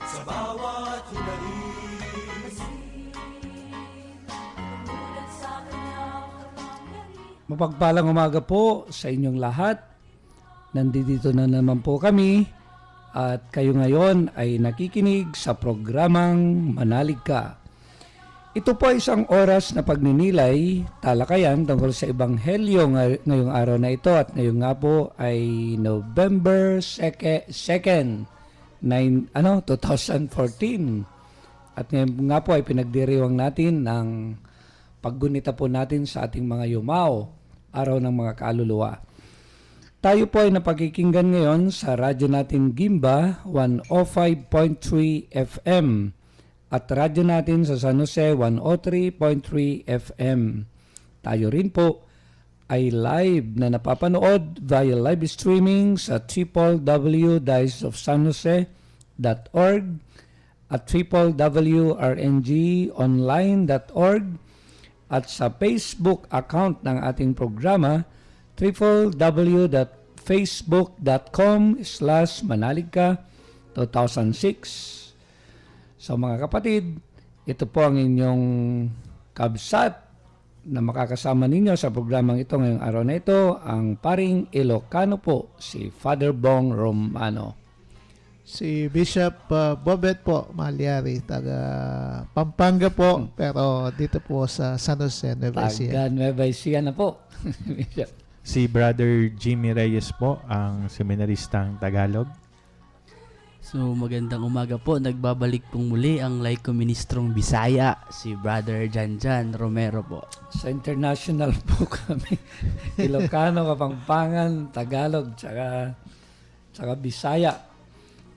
sa bawat hilahin. Mapagpalang umaga po sa inyong lahat. Nandito na naman po kami at kayo ngayon ay nakikinig sa programang Manalig Ka. Ito po ay isang oras na pagninilay, talakayan tungkol sa Ebanghelyo ngayong araw na ito at ngayon nga po ay November 2nd, 2014. At ngayon nga po ay pinagdiriwang natin ng paggunita po natin sa ating mga yumaw, araw ng mga kaluluwa. Tayo po ay napakikinggan ngayon sa radyo natin Gimba 105.3 FM at radyo natin sa San Jose 103.3 FM. Tayo rin po ay live na napapanood via live streaming sa www.dioceseofsanjose.org at www.rngonline.org at sa Facebook account ng ating programa www.facebook.com/manaligka2006. So mga kapatid, ito po ang inyong kabsat na makakasama ninyo sa programang ito ngayong araw na ito, ang paring Ilocano po, si Father Bong Romano. Si Bishop Bobet po, Malyari, taga Pampanga po, pero dito po sa San Jose, Nueva Ecija. Taga Nueva Ecija na po. Si Brother Jimmy Reyes po, ang seminaristang Tagalog. So magandang umaga po, nagbabalik pong muli ang Laiko Ministrong Bisaya, si Brother Janjan Romero po. Sa international po kami, Ilocano, Kapampangan, Tagalog, tsaka Bisaya.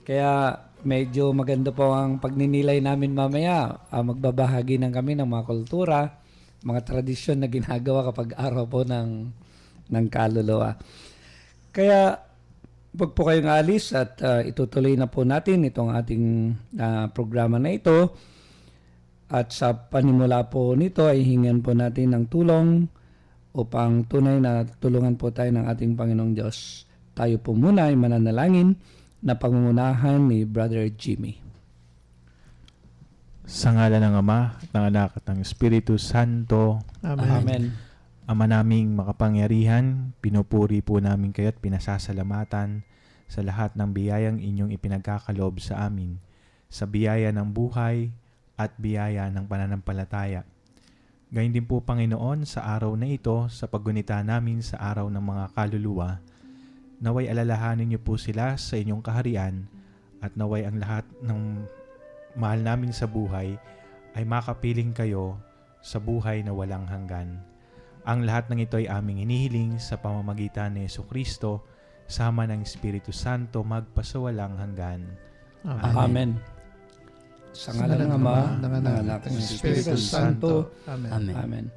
Kaya medyo maganda po ang pagninilay namin mamaya. Magbabahagi ng kami ng mga kultura, mga tradisyon na ginagawa kapag araw po ng kaluluwa. Kaya wag po kayong alis at itutuloy na po natin itong ating programa na ito. At sa panimula po nito ay hingan po natin ng tulong upang tunay na tulungan po tayo ng ating Panginoong Diyos. Tayo po muna ay mananalangin na pangungunahan ni Brother Jimmy. Sa ngalan ng Ama, ng Anak at ng Espiritu Santo. Amen. Amen. Ama naming makapangyarihan, pinupuri po namin kayo at pinasasalamatan sa lahat ng biyayang inyong ipinagkakalob sa amin, sa biyaya ng buhay at biyaya ng pananampalataya. Gayun din po, Panginoon, sa araw na ito, sa paggunita namin sa araw ng mga kaluluwa, naway alalahanin niyo po sila sa inyong kaharian at naway ang lahat ng mahal namin sa buhay ay makapiling kayo sa buhay na walang hanggan. Ang lahat ng ito ay aming inihiling sa pamamagitan ni Jesucristo, sama ng Espiritu Santo, magpasawalang hanggan. Amen. Amen. Sa ngalan ng Ama, ng Anak, ng Espiritu Santo. Amen. Amen. Amen.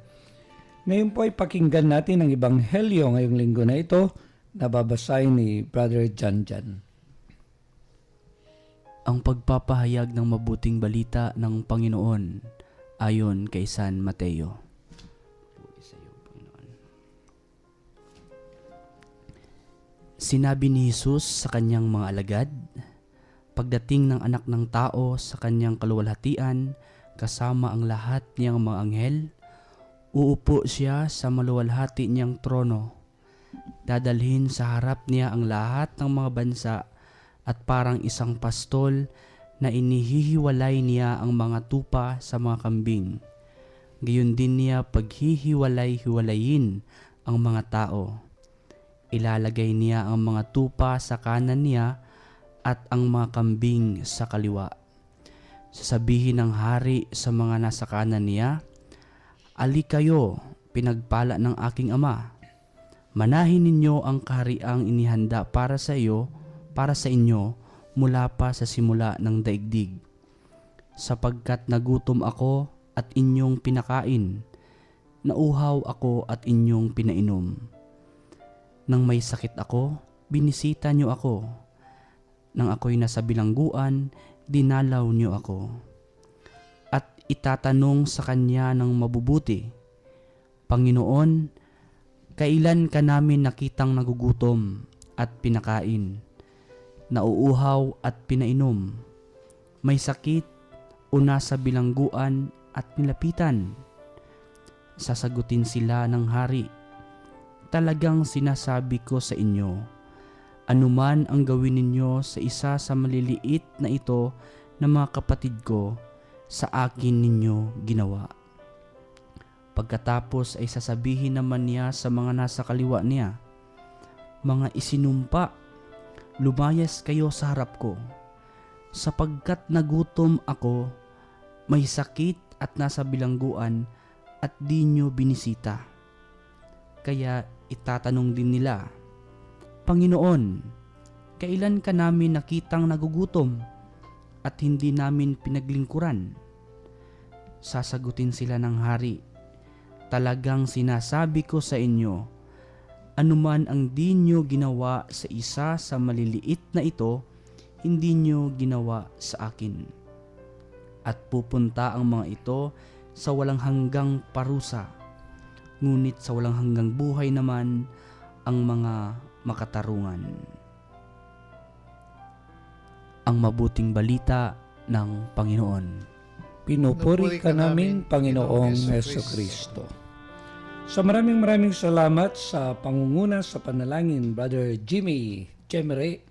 Ngayon po ay pakinggan natin ang Ebanghelyo ngayong linggo na ito na babasahin ni Brother Janjan. Ang pagpapahayag ng mabuting balita ng Panginoon ayon kay San Mateo. Sinabi ni Jesus sa kanyang mga alagad, pagdating ng Anak ng Tao sa kanyang kaluwalhatian, kasama ang lahat niyang mga anghel, uupo siya sa maluwalhati niyang trono. Dadalhin sa harap niya ang lahat ng mga bansa at parang isang pastol na inihihiwalay niya ang mga tupa sa mga kambing. Gayon din niya paghihiwalay-hiwalayin ang mga tao. Ilalagay niya ang mga tupa sa kanan niya at ang mga kambing sa kaliwa. Sasabihin ng hari sa mga nasa kanan niya, "Ali kayo, pinagpala ng aking Ama. Manahin ninyo ang kahariang inihanda para sa inyo mula pa sa simula ng daigdig. Sapagkat nagutom ako at inyong pinakain, nauhaw ako at inyong pinainom. Nang may sakit ako, binisita niyo ako. Nang ako'y nasa bilangguan, dinalaw niyo ako." At itatanong sa kanya ng mabubuti, "Panginoon, kailan ka namin nakitang nagugutom at pinakain, nauuhaw at pinainom, may sakit o nasa bilangguan at nilapitan. Sasagutin sila ng hari, talagang sinasabi ko sa inyo, anuman ang gawin ninyo sa isa sa maliliit na ito na mga kapatid ko, sa akin ninyo ginawa. Pagkatapos ay sasabihin naman niya sa mga nasa kaliwa niya, mga isinumpa, lumayas kayo sa harap ko, sapagkat nagutom ako, may sakit at nasa bilangguan, at di nyo binisita. Kaya itatanong din nila, Panginoon, kailan ka namin nakitang nagugutom at hindi namin pinaglingkuran? Sasagutin sila ng hari, talagang sinasabi ko sa inyo, anuman ang di nyo ginawa sa isa sa maliliit na ito, hindi nyo ginawa sa akin. At pupunta ang mga ito sa walang hanggang parusa, ngunit sa walang hanggang buhay naman ang mga makatarungan. Ang mabuting balita ng Panginoon. Pinupuri ka namin, Panginoong Jesucristo. So maraming salamat sa pangunguna sa panalangin, Brother Jimmy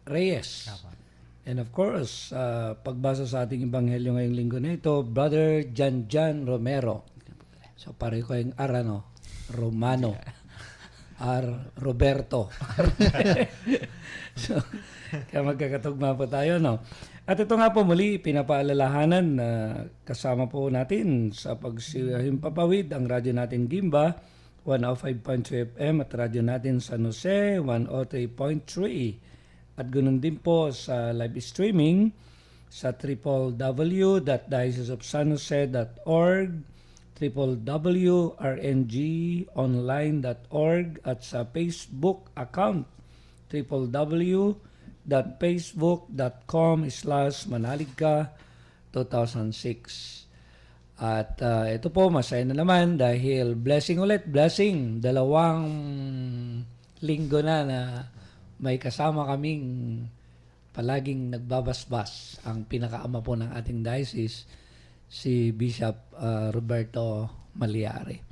Reyes. And of course, pagbasa sa ating Ebanghelyo ngayong linggo na ito, Brother Jan Romero. So pareho ko yung R, Romano. R. Roberto. So, kaya magkakatugma po tayo, no? At ito nga po muli, pinapaalalahanan na kasama po natin sa paghimpapawid ang radyo natin Gimba, 105.2 FM, at radyo natin San Jose, 103.3. At ganoon din po sa live streaming sa www.diocesesofsanjose.org, www.rngonline.org, at sa Facebook account www.facebook.com/manaligka2006. At ito po, masaya na naman dahil blessing, dalawang linggo na may kasama kaming palaging nagbabasbas ang pinakaama po ng ating diocese, si Bishop Roberto Maliare.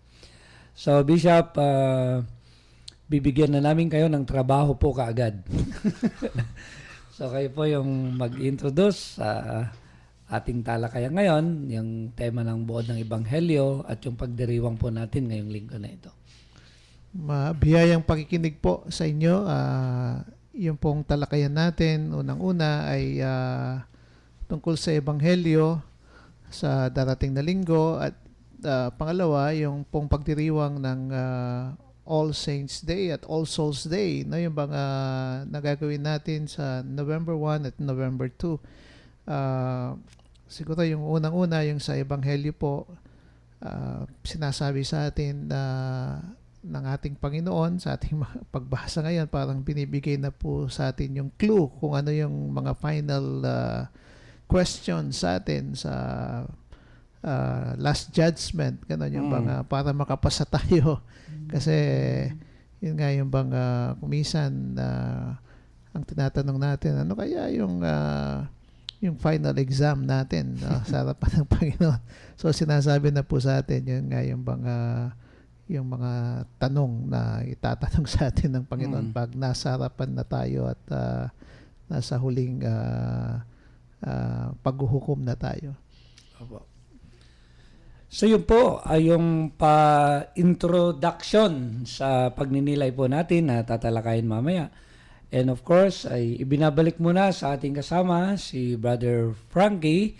So Bishop, bibigyan na namin kayo ng trabaho po kaagad. So kayo po yung mag-introduce sa ating talakayan ngayon, yung tema ng buod ng Ebanghelyo at yung pagdiriwang po natin ngayong linggo na ito. Mabiyayang pakikinig po sa inyo. Yung pong talakayan natin, unang-una ay tungkol sa Ebanghelyo sa darating na linggo, at pangalawa, yung pong pagdiriwang ng All Saints Day at All Souls Day, no, yung bang nagagawin natin sa November 1 at November 2. Siguro yung unang-una, yung sa Ebanghelyo po, sinasabi sa atin ng ating Panginoon sa ating pagbasa ngayon, parang binibigay na po sa atin yung clue kung ano yung mga final questions sa atin sa last judgment, gano'n yung bang para makapasa tayo. Kasi yun nga yung bang kumisan ang tinatanong natin, ano kaya yung final exam natin sa harapan ng Panginoon. So sinasabi na po sa atin yun nga yung bang yung mga tanong na itatanong sa atin ng Panginoon pag nasa harapan na tayo at nasa huling paghuhukom na tayo. Opo. So yun po ay yung pa-introduction sa pagninilay po natin na tatalakayin mamaya. And of course, ay ibinabalik muna sa ating kasama si Brother Frankie,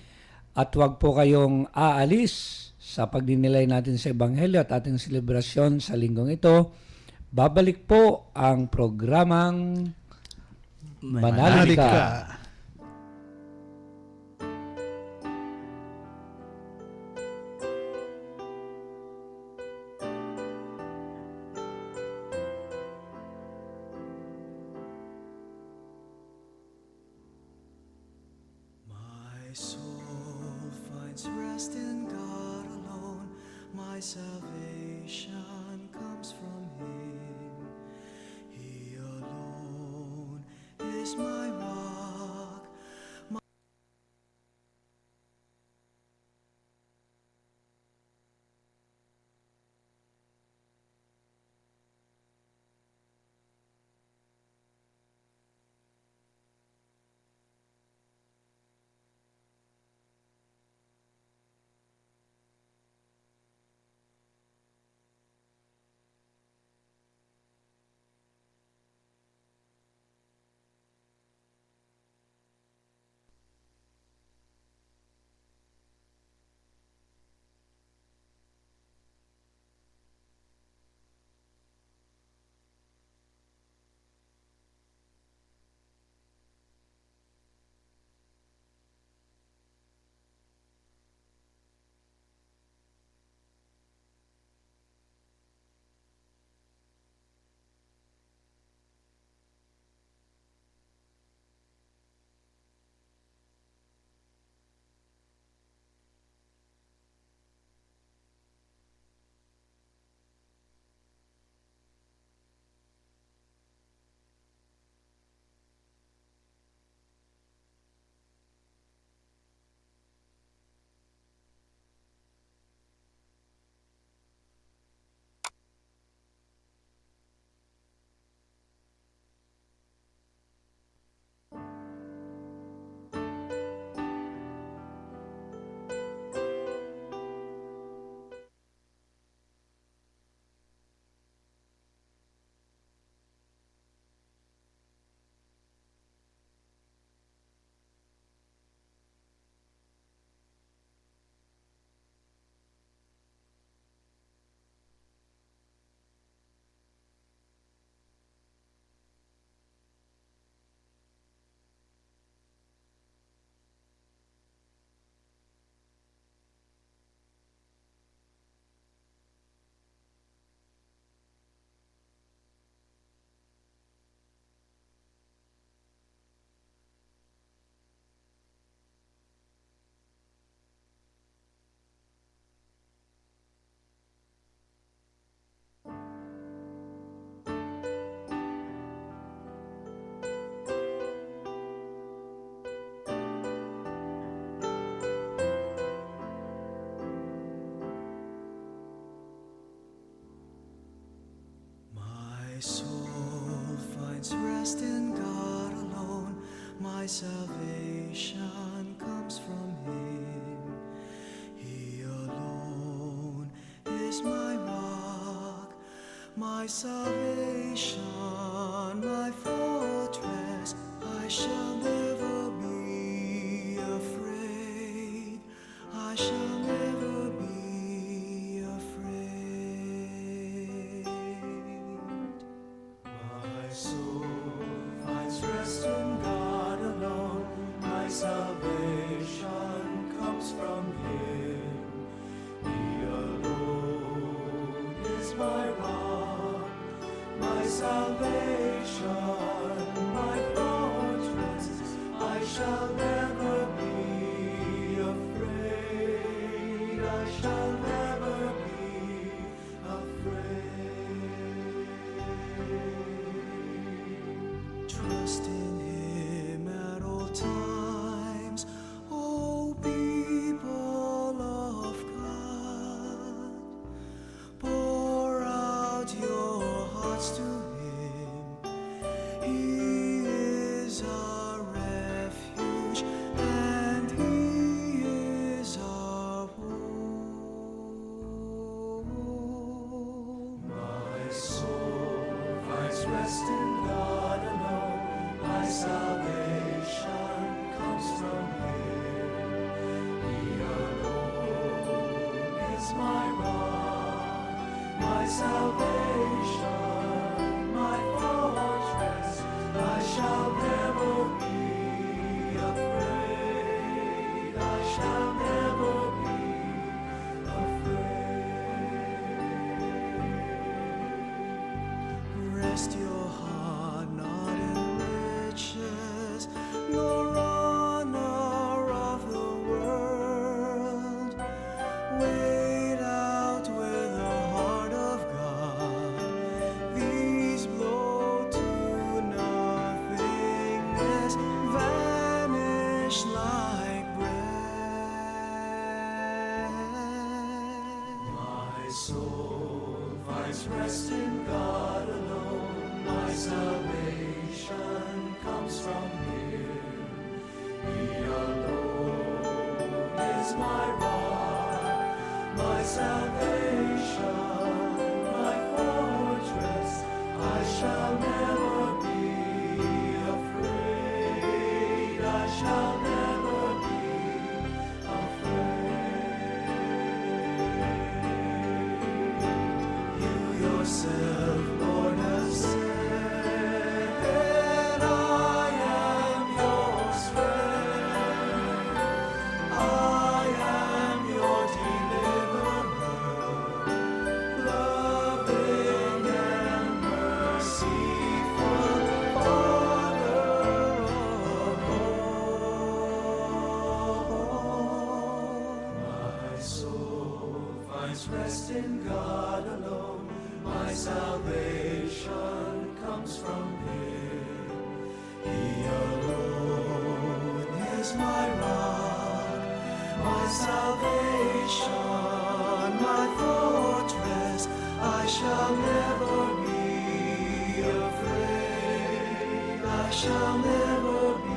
at huwag po kayong aalis sa pagninilay natin sa Ebanghelyo at ating selebrasyon sa linggong ito. Babalik po ang programang Manalig Ka. My soul finds rest in God alone. My salvation comes from Him. He alone is my rock. rest in God alone. My salvation comes from Him. He alone is my rock, my salvation, my fortress. I shall never be afraid. I shall never be afraid. My soul finds rest in God alone. My salvation comes from Him. He alone is my rock, my salvation, my fortress. I shall never be afraid. I shall never be afraid. Trust in Him at all times, O people of God. Pour out your hearts to Him. He is our refuge and He is our hope. My soul finds rest in God alone. My salvation comes from Him. He alone is my rock, my salvation, my fortress. I shall never be afraid. I shall never be afraid. Rest your heart not in riches, nor honor of the world. Wait out with the heart of God. These blow to nothingness, vanish like breath. My soul finds rest in God alone. My salvation comes from Him. He alone is my rock, my salvation, my fortress. I shall never be afraid. I shall never be afraid. You yourself, Lord, have said, I am your strength. I am your deliverer, loving and merciful, Father of all. My soul finds rest in God alone. My salvation comes from Him. He alone is my rock, my salvation, my fortress. I shall never be afraid. I shall never be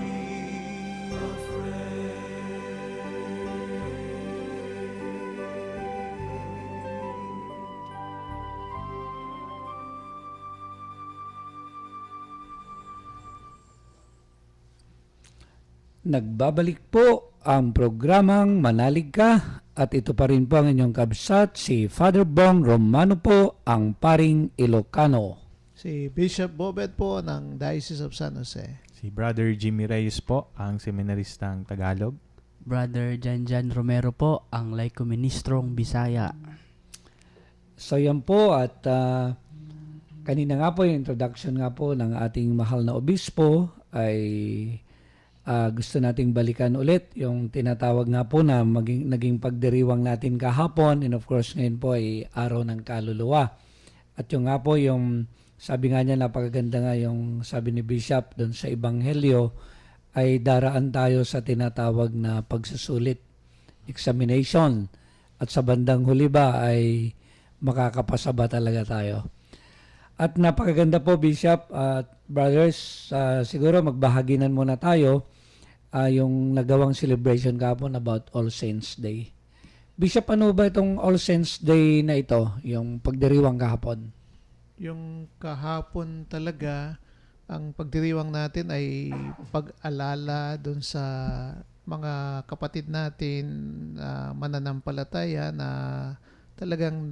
Nagbabalik po ang programang Manalig Ka at ito pa rin po ang inyong kabsat, si Father Bong Romano po, ang paring Ilocano. Si Bishop Bobet po ng Diocese of San Jose. Si Brother Jimmy Reyes po, ang seminaristang Tagalog. Brother Janjan Romero po, ang laiko ministrong Bisaya. So yan po at kanina nga po yung introduction nga po ng ating mahal na obispo ay gusto nating balikan ulit yung tinatawag nga po na naging pagdiriwang natin kahapon, and of course ngayon po ay araw ng kaluluwa. At yung nga po yung sabi nga niya, napakaganda nga yung sabi ni Bishop doon sa Ebanghelyo, ay daraan tayo sa tinatawag na pagsusulit, examination, at sa bandang huli ba ay makakapasa ba talaga tayo. At napakaganda po, Bishop at brothers. Siguro magbahaginan muna tayo yung nagawang celebration kahapon about All Saints Day. Bishop, ano ba itong All Saints Day na ito, yung pagdiriwang kahapon? Yung kahapon talaga, ang pagdiriwang natin ay pag-alala doon sa mga kapatid natin mananampalataya na talagang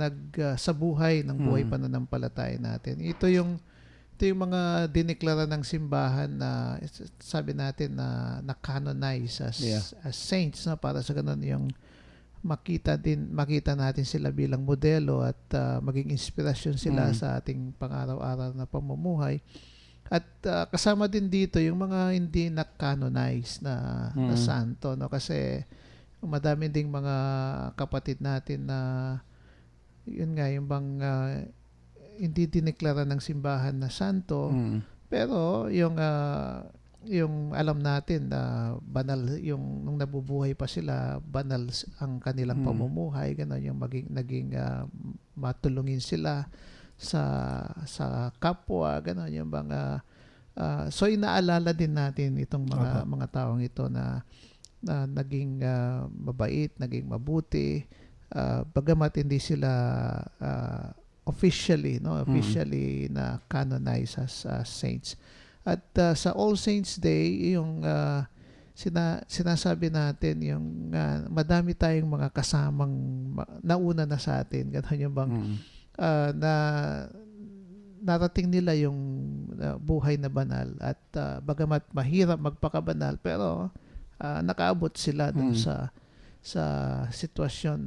sa buhay ng buhay pananampalataya natin. Ito yung mga dineklara ng simbahan na sabi natin na canonize as saints, na para sa ganun yung makita natin sila bilang modelo at maging inspirasyon sila sa ating pang-araw-araw na pamumuhay. At kasama din dito yung mga hindi na-canonize na santo, no? Kasi madami ding mga kapatid natin na yun nga, yung bang hindi dineklara ng simbahan na santo, pero yung alam natin na banal, yung nung nabubuhay pa sila, banal ang kanilang pamumuhay, gano'n, yung naging matulungin sila sa kapwa, gano'n, yung mga so inaalala din natin itong mga taong ito na naging mabait, naging mabuti, bagamat hindi sila officially na canonized as saints. At sa All Saints Day, yung sinasabi natin yung madami tayong mga kasamang nauna na sa atin, gano'n yung bang na narating nila yung buhay na banal at bagamat mahirap magpakabanal, pero nakaabot sila dun sa sitwasyon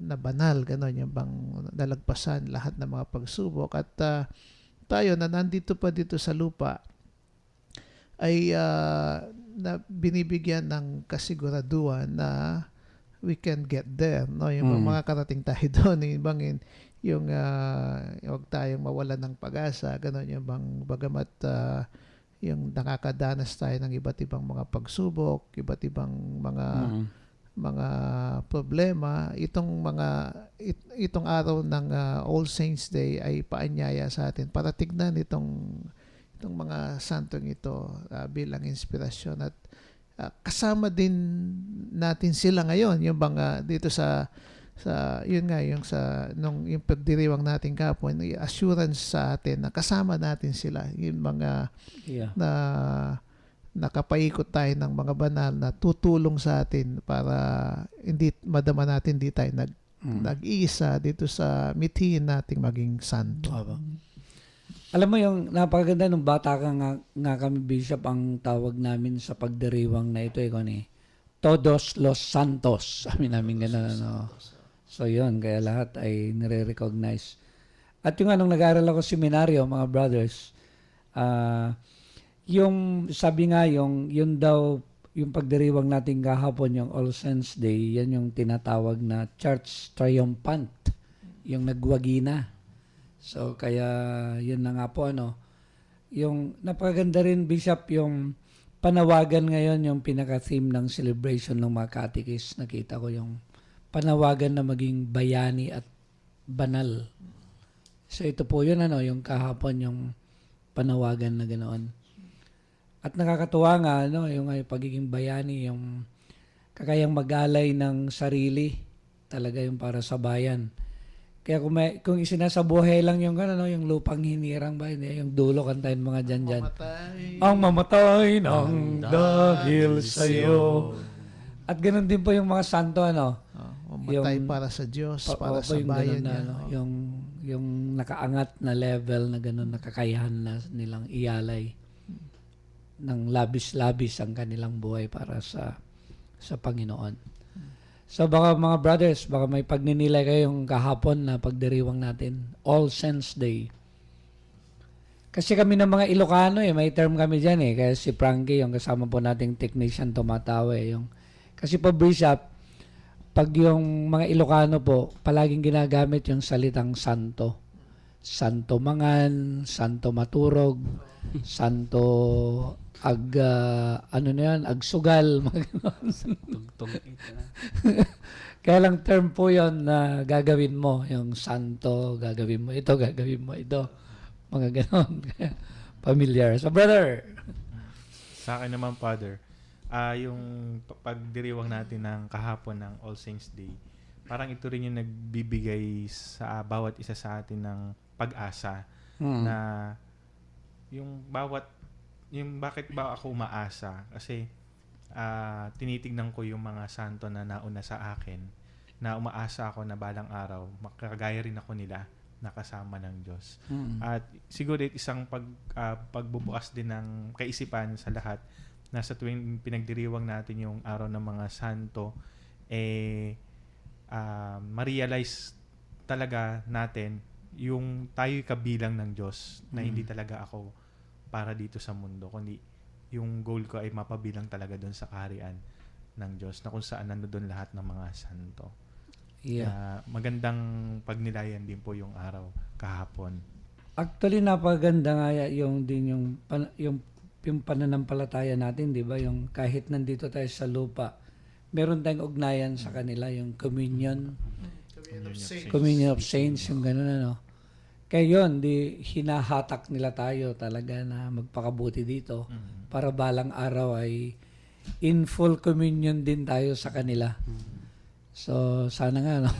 na banal, gano'n yung bang nalagpasan lahat ng mga pagsubok. At tayo na nandito pa dito sa lupa ay na binibigyan ng kasiguraduhan na we can get there, no? Yung mga karating tayo doon, yung huwag tayong mawalan ng pag-asa, gano'n yung bang bagamat yung nakakadanas tayo ng iba't ibang mga pagsubok, iba't ibang mga problema, itong araw ng All Saints Day ay paanyaya sa atin para tignan itong mga santong ito bilang inspirasyon. At kasama din natin sila ngayon, yung bang dito sa yun nga, yung yung pagdiriwang natin kapon, assurance sa atin na kasama natin sila, yung mga na nakapaikot tayo ng mga banal na tutulong sa atin para hindi madama natin, di tayo nag-iisa dito sa mithiin nating maging santo. Alam mo, yung napakaganda nung bata ka nga kami, Bishop, ang tawag namin sa pagdiriwang na ito, Todos los Santos. Sabi namin gano'n, ano. So yun, kaya lahat ay nire-recognize. At yung anong nag-aaral ako seminaryo, mga brothers, yung sabi nga, yun daw, yung pagdiriwang natin kahapon, yung All Saints Day, yan yung tinatawag na Church Triumphant, yung nagwagi na. So kaya yun na nga po, yung napakaganda rin, Bishop, yung panawagan ngayon, yung pinaka-theme ng celebration ng mga catechist. Nakita ko yung panawagan na maging bayani at banal. So ito po yun, yung kahapon, yung panawagan na ganoon. At nakakatuwa nga, yung pagiging bayani, yung kakayang mag-alay ng sarili, talaga yung para sa bayan. Kaya kung isinasabuhay lang yung yung lupang hinirang ba, yung dulo, kantahin mga dyan. Ang mamatay ng dahil sa'yo. At ganun din po yung mga santo, mamatay para sa Diyos, para sa bayan niya. Yung nakaangat na level na ganun, nakakayahan na nilang iyalay ng labis-labis ang kanilang buhay para sa Panginoon. So baka mga brothers, baka may pagninilay kayong kahapon na pagdiriwang natin, All Saints Day. Kasi kami ng mga Ilocano, may term kami dyan kaya si Frankie, yung kasama po nating technician, tumatawa kasi po, Bishop, pag yung mga Ilocano po, palaging ginagamit yung salitang santo. Santo mangan, santo maturog, santo agsugal, Tugtog ito na. Kaya lang term po yon na gagawin mo, yung santo, gagawin mo ito, gagawin mo ito. Mga ganon. Familiar. So, brother. Sa akin naman, Father, yung pagdiriwang natin ng kahapon ng All Saints Day, parang ito rin yung nagbibigay sa bawat isa sa atin ng pag-asa na yung bakit ba ako umaasa? Kasi tinitignan ko yung mga santo na nauna sa akin na umaasa ako na balang araw makakagaya rin ako nila nakasama ng Diyos. At siguro isang pagbubukas din ng kaisipan sa lahat na sa tuwing pinagdiriwang natin yung araw ng mga santo, ma-realize talaga natin yung tayo'y kabilang ng Diyos na hindi talaga ako para dito sa mundo, kundi yung goal ko ay mapabilang talaga doon sa kaharian ng Diyos na kung saan nandoon lahat ng mga santo. Yeah. Magandang pagnilayan din po yung araw kahapon. Actually, napaganda nga yung pananampalataya natin, di ba? Yung kahit nandito tayo sa lupa, meron tayong ugnayan sa kanila, yung communion. Communion of Saints, yung gano'n, ano. Kaya yun, hinahatak nila tayo talaga na magpakabuti dito para balang araw ay in full communion din tayo sa kanila. So, sana nga, no?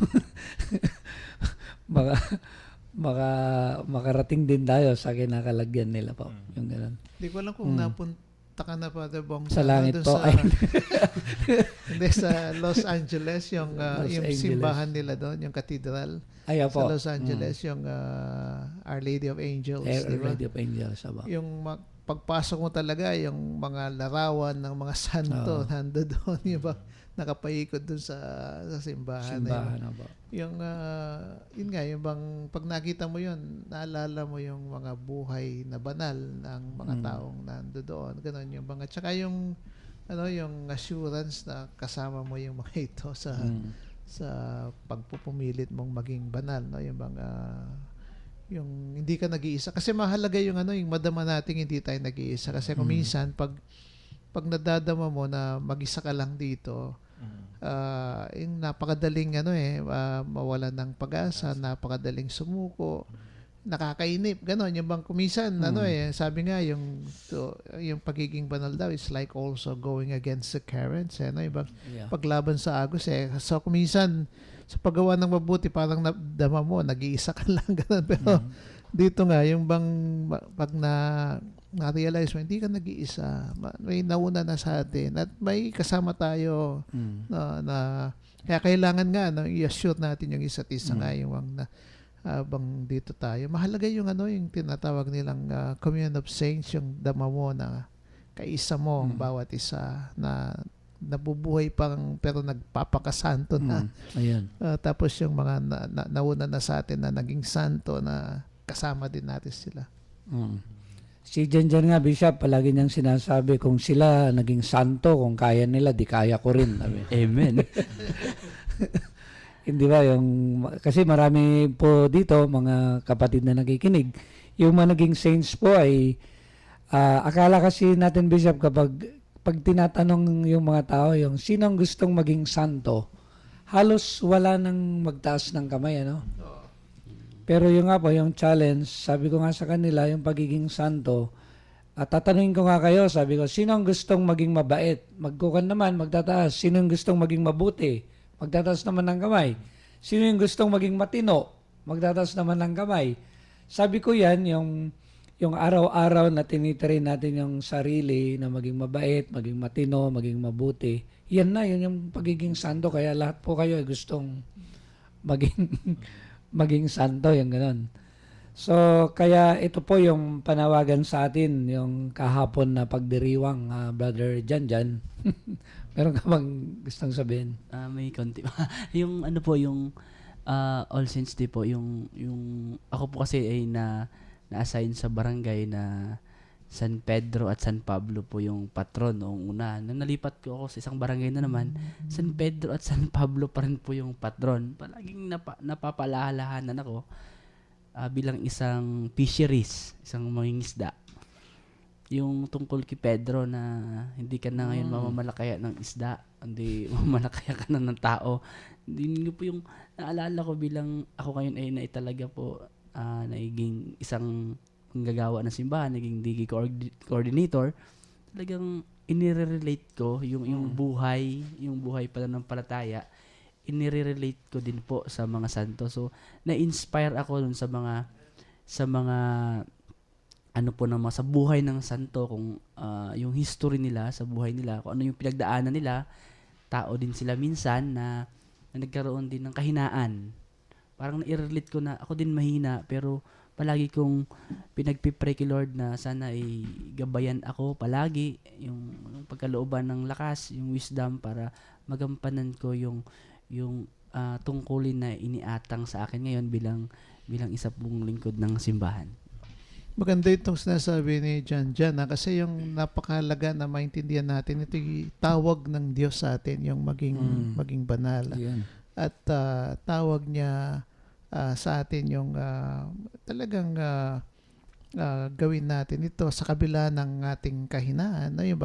makarating din tayo sa kinakalagyan nila po. Yung gano'n. Hindi ko alam kung napunta ka na, Father Bong. Sa langit doon po. Hindi, sa Los Angeles, yung Angeles. simbahan nila doon, yung cathedral. Ay, Sa po. Los Angeles, yung Our Lady of Angels. Our diba? Lady of Angels. Aba. Yung pagpasok mo talaga, yung mga larawan ng mga santo, nando doon, yung nakapaikot doon sa simbahan. Simbahan. Aba. Yung, yun nga, yung bang, pag nakita mo yun, naalala mo yung mga buhay na banal ng mga taong nando doon. Ganon yung bang, at saka yung, yung assurance na kasama mo yung mga ito sa pagpupumilit mong maging banal, no? Yung bang, yung hindi ka nag-iisa. Kasi mahalaga yung yung madama nating hindi tayo nag-iisa. Kasi kung minsan, pag nadadama mo na mag-isa ka lang dito, yung napakadaling mawalan ng pag-asa, napakadaling sumuko, nakakainip, gano'n. Yung bang kumisan, sabi nga, yung pagiging banal daw is like also going against the currents, yung bang paglaban sa agos, So, kumisan, sa paggawa ng mabuti, parang nadama mo, nag-iisa ka lang, gano'n. Pero, dito nga, yung bang, pag na-realize mo, hindi ka nag-iisa, may nauna na sa atin, at may kasama tayo, na kaya kailangan nga, i-assure natin yung isa't isa nga, yung bang dito tayo. Mahalaga yung yung tinatawag nilang communion of saints, yung dama mo na kaisa mo ang bawat isa na nabubuhay pang pero nagpapakasanto na. Ayun. Tapos yung mga nauna na sa atin na naging santo na kasama din natin sila. Si Janjan nga, Bishop, palagi niyang sinasabi, kung sila naging santo, kung kaya nila, di kaya ko rin. Amen. Hindi ba kasi marami po dito mga kapatid na nakikinig, yung mga naging saints po ay akala kasi natin, Bishop, pag tinatanong yung mga tao yung sinong gustong maging santo, halos wala nang magtaas ng kamay, ano? Pero yung nga po, yung challenge, sabi ko nga sa kanila, yung pagiging santo, tatanungin ko nga kayo, sabi ko, sinong gustong maging mabait? Magkukan naman, magtataas. Sinong gustong maging mabuti? Magtataas naman ng kamay. Sino yung gustong maging matino? Magtataas naman ng kamay. Sabi ko yan, yung araw-araw na tinitirain natin yung sarili na maging mabait, maging matino, maging mabuti. Yan na, yun yung pagiging santo. Kaya lahat po kayo ay gustong maging santo, yung ganon. So, kaya ito po yung panawagan sa atin, yung kahapon na pagdiriwang, Brother Janjan. Meron ka bang gustong sabihin? May konti. Yung ano po, yung All Saints Day po, yung ako po kasi ay na-assign sa barangay na San Pedro at San Pablo po yung patron noong una. Nang nalipat ko ako sa isang barangay na naman, San Pedro at San Pablo pa rin po yung patron. Palaging napapalahalahanan ako bilang isang fisheries, isang mangingisda. Yung tungkol kay Pedro na hindi ka na ngayon mamamalakaya ng isda, hindi mamamalakaya ka na ng tao. Hindi po yung naalala ko bilang ako ngayon ay naitalaga po, naiging isang manggagawa ng simbahan, naging DG coordinator, talagang inire-relate ko yung buhay pananampalataya, inire-relate ko din po sa mga santo. So, na-inspire ako dun sa mga ano po naman sa buhay ng santo, kung yung history nila sa buhay nila, kung ano yung pinagdaanan nila. Tao din sila minsan na nagkaroon din ng kahinaan. Parang na-relate ko na ako din mahina, pero palagi kong pinagpipray kay Lord na sana ay gabayan ako palagi, yung pagkalooban ng lakas, yung wisdom para magampanan ko yung tungkulin na iniatang sa akin ngayon bilang isa pong lingkod ng simbahan. Maganda itong sinasabi ni John kasi yung napakahalaga na maintindihan natin, ito yung tawag ng Diyos sa atin, yung maging banal. Yan. At tawag niya sa atin yung talagang gawin natin ito sa kabila ng ating kahinaan. No? Yung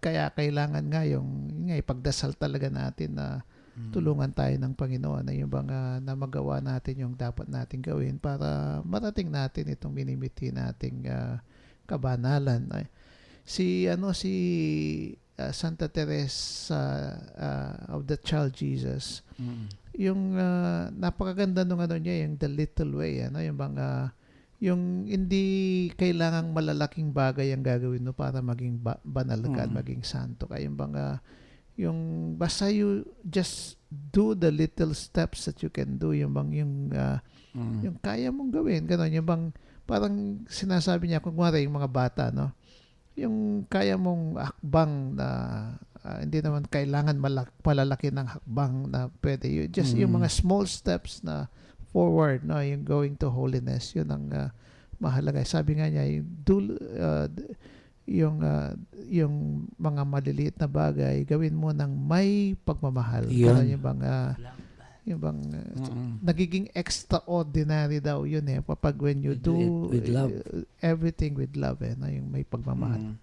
kaya kailangan nga yung ipagdasal talaga natin na tulungan tayo ng Panginoon na yung na magawa natin yung dapat natin gawin para marating natin itong minimiti nating kabanalan. Si Santa Teresa of the Child Jesus, yung napakaganda nung niya, yung The Little Way, yung hindi kailangang malalaking bagay ang gagawin mo para maging banal ka, maging santo ka. Yung basta you just do the little steps that you can do, yung kaya mong gawin, gano'n, parang sinasabi niya, kung yung mga bata, no? Yung kaya mong hakbang na hindi naman kailangan malalaki ng hakbang na pwede. Yung mga small steps na forward, no? Yung going to holiness, yun ang mahalaga. Sabi nga niya, yung mga maliliit na bagay, gawin mo ng may pagmamahal. Yun. Nagiging extraordinary daw yun kapag when you do with love. Everything with love, no? Yung may pagmamahal.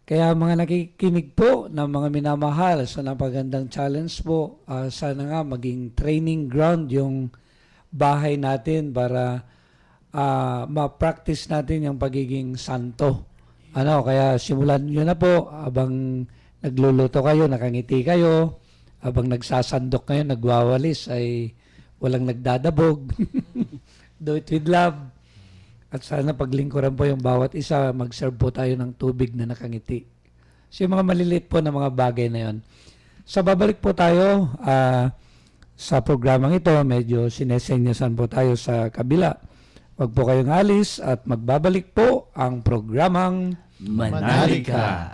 Kaya mga nakikinig po na mga minamahal, sa napagandang challenge po, sana nga maging training ground yung bahay natin para ma-practice natin yung pagiging santo. Kaya simulan nyo na po, habang nagluluto kayo, nakangiti kayo, habang nagsasandok kayo, nagwawalis, ay walang nagdadabog. Do it with love. At sana paglingkuran po yung bawat isa, mag-serve po tayo ng tubig na nakangiti. So yung mga maliliit po na mga bagay na yon. So babalik po tayo sa programang ito, medyo sinesenyasan po tayo sa kabila. Huwag po kayong alis at magbabalik po ang programang Manalig ka!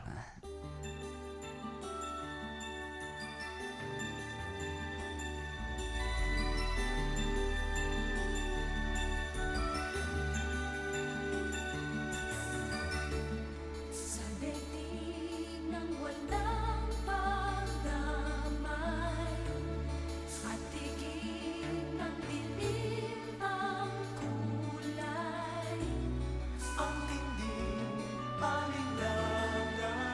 Sa daigdig ng walang pagdamay at tigil ng dilim ang kulay, ang dingding alinlangan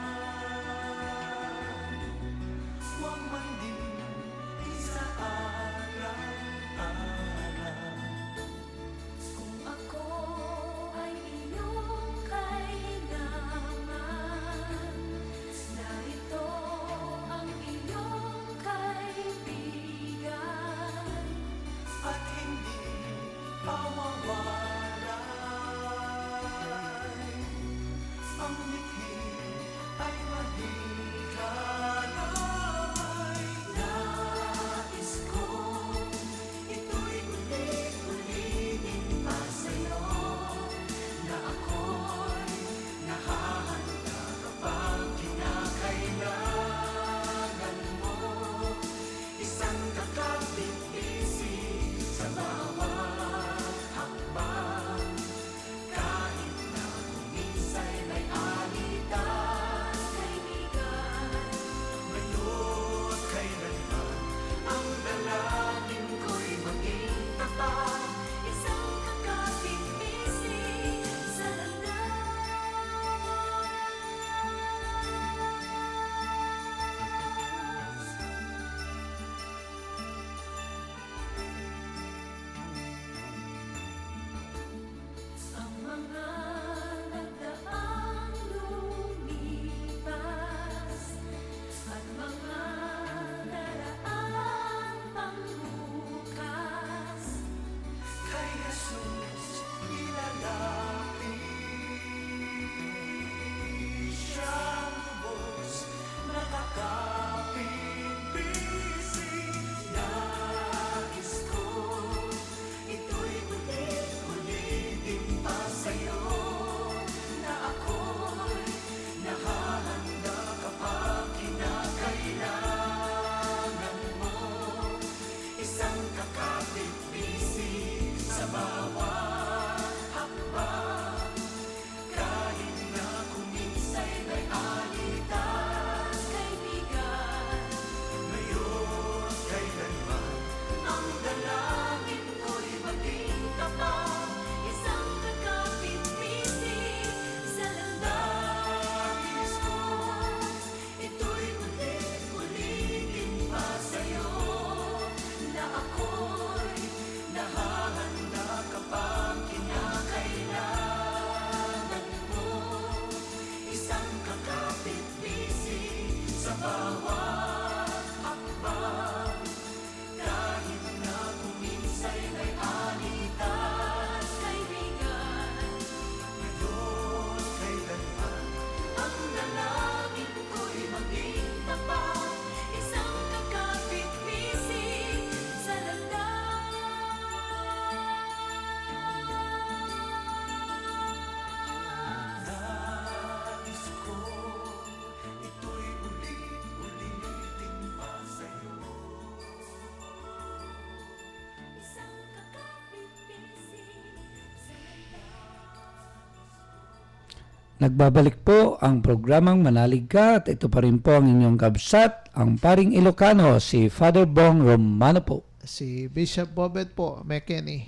Nagbabalik po ang programang Manalig Ka at ito pa rin po ang inyong kabsat, ang paring Ilocano, si Father Bong Romano po. Si Bishop Bobet po, McKinney.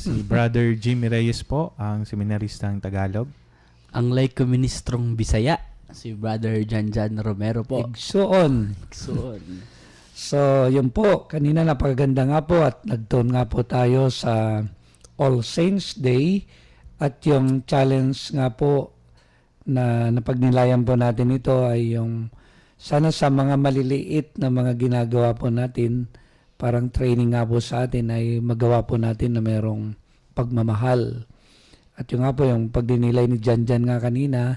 Si Brother Jimmy Reyes po, ang seminaristang Tagalog. Ang lay ministrong Bisaya, si Brother Janjan Romero po. Igsoon. Igsoon. So, yun po. Kanina napakaganda nga po at nagtone nga po tayo sa All Saints Day at yung challenge nga po na napagnilayan po natin ito ay yung sana sa mga maliliit na mga ginagawa po natin, parang training nga po sa atin ay magawa po natin na merong pagmamahal. At yung nga po yung pagdinilay ni Janjan nga kanina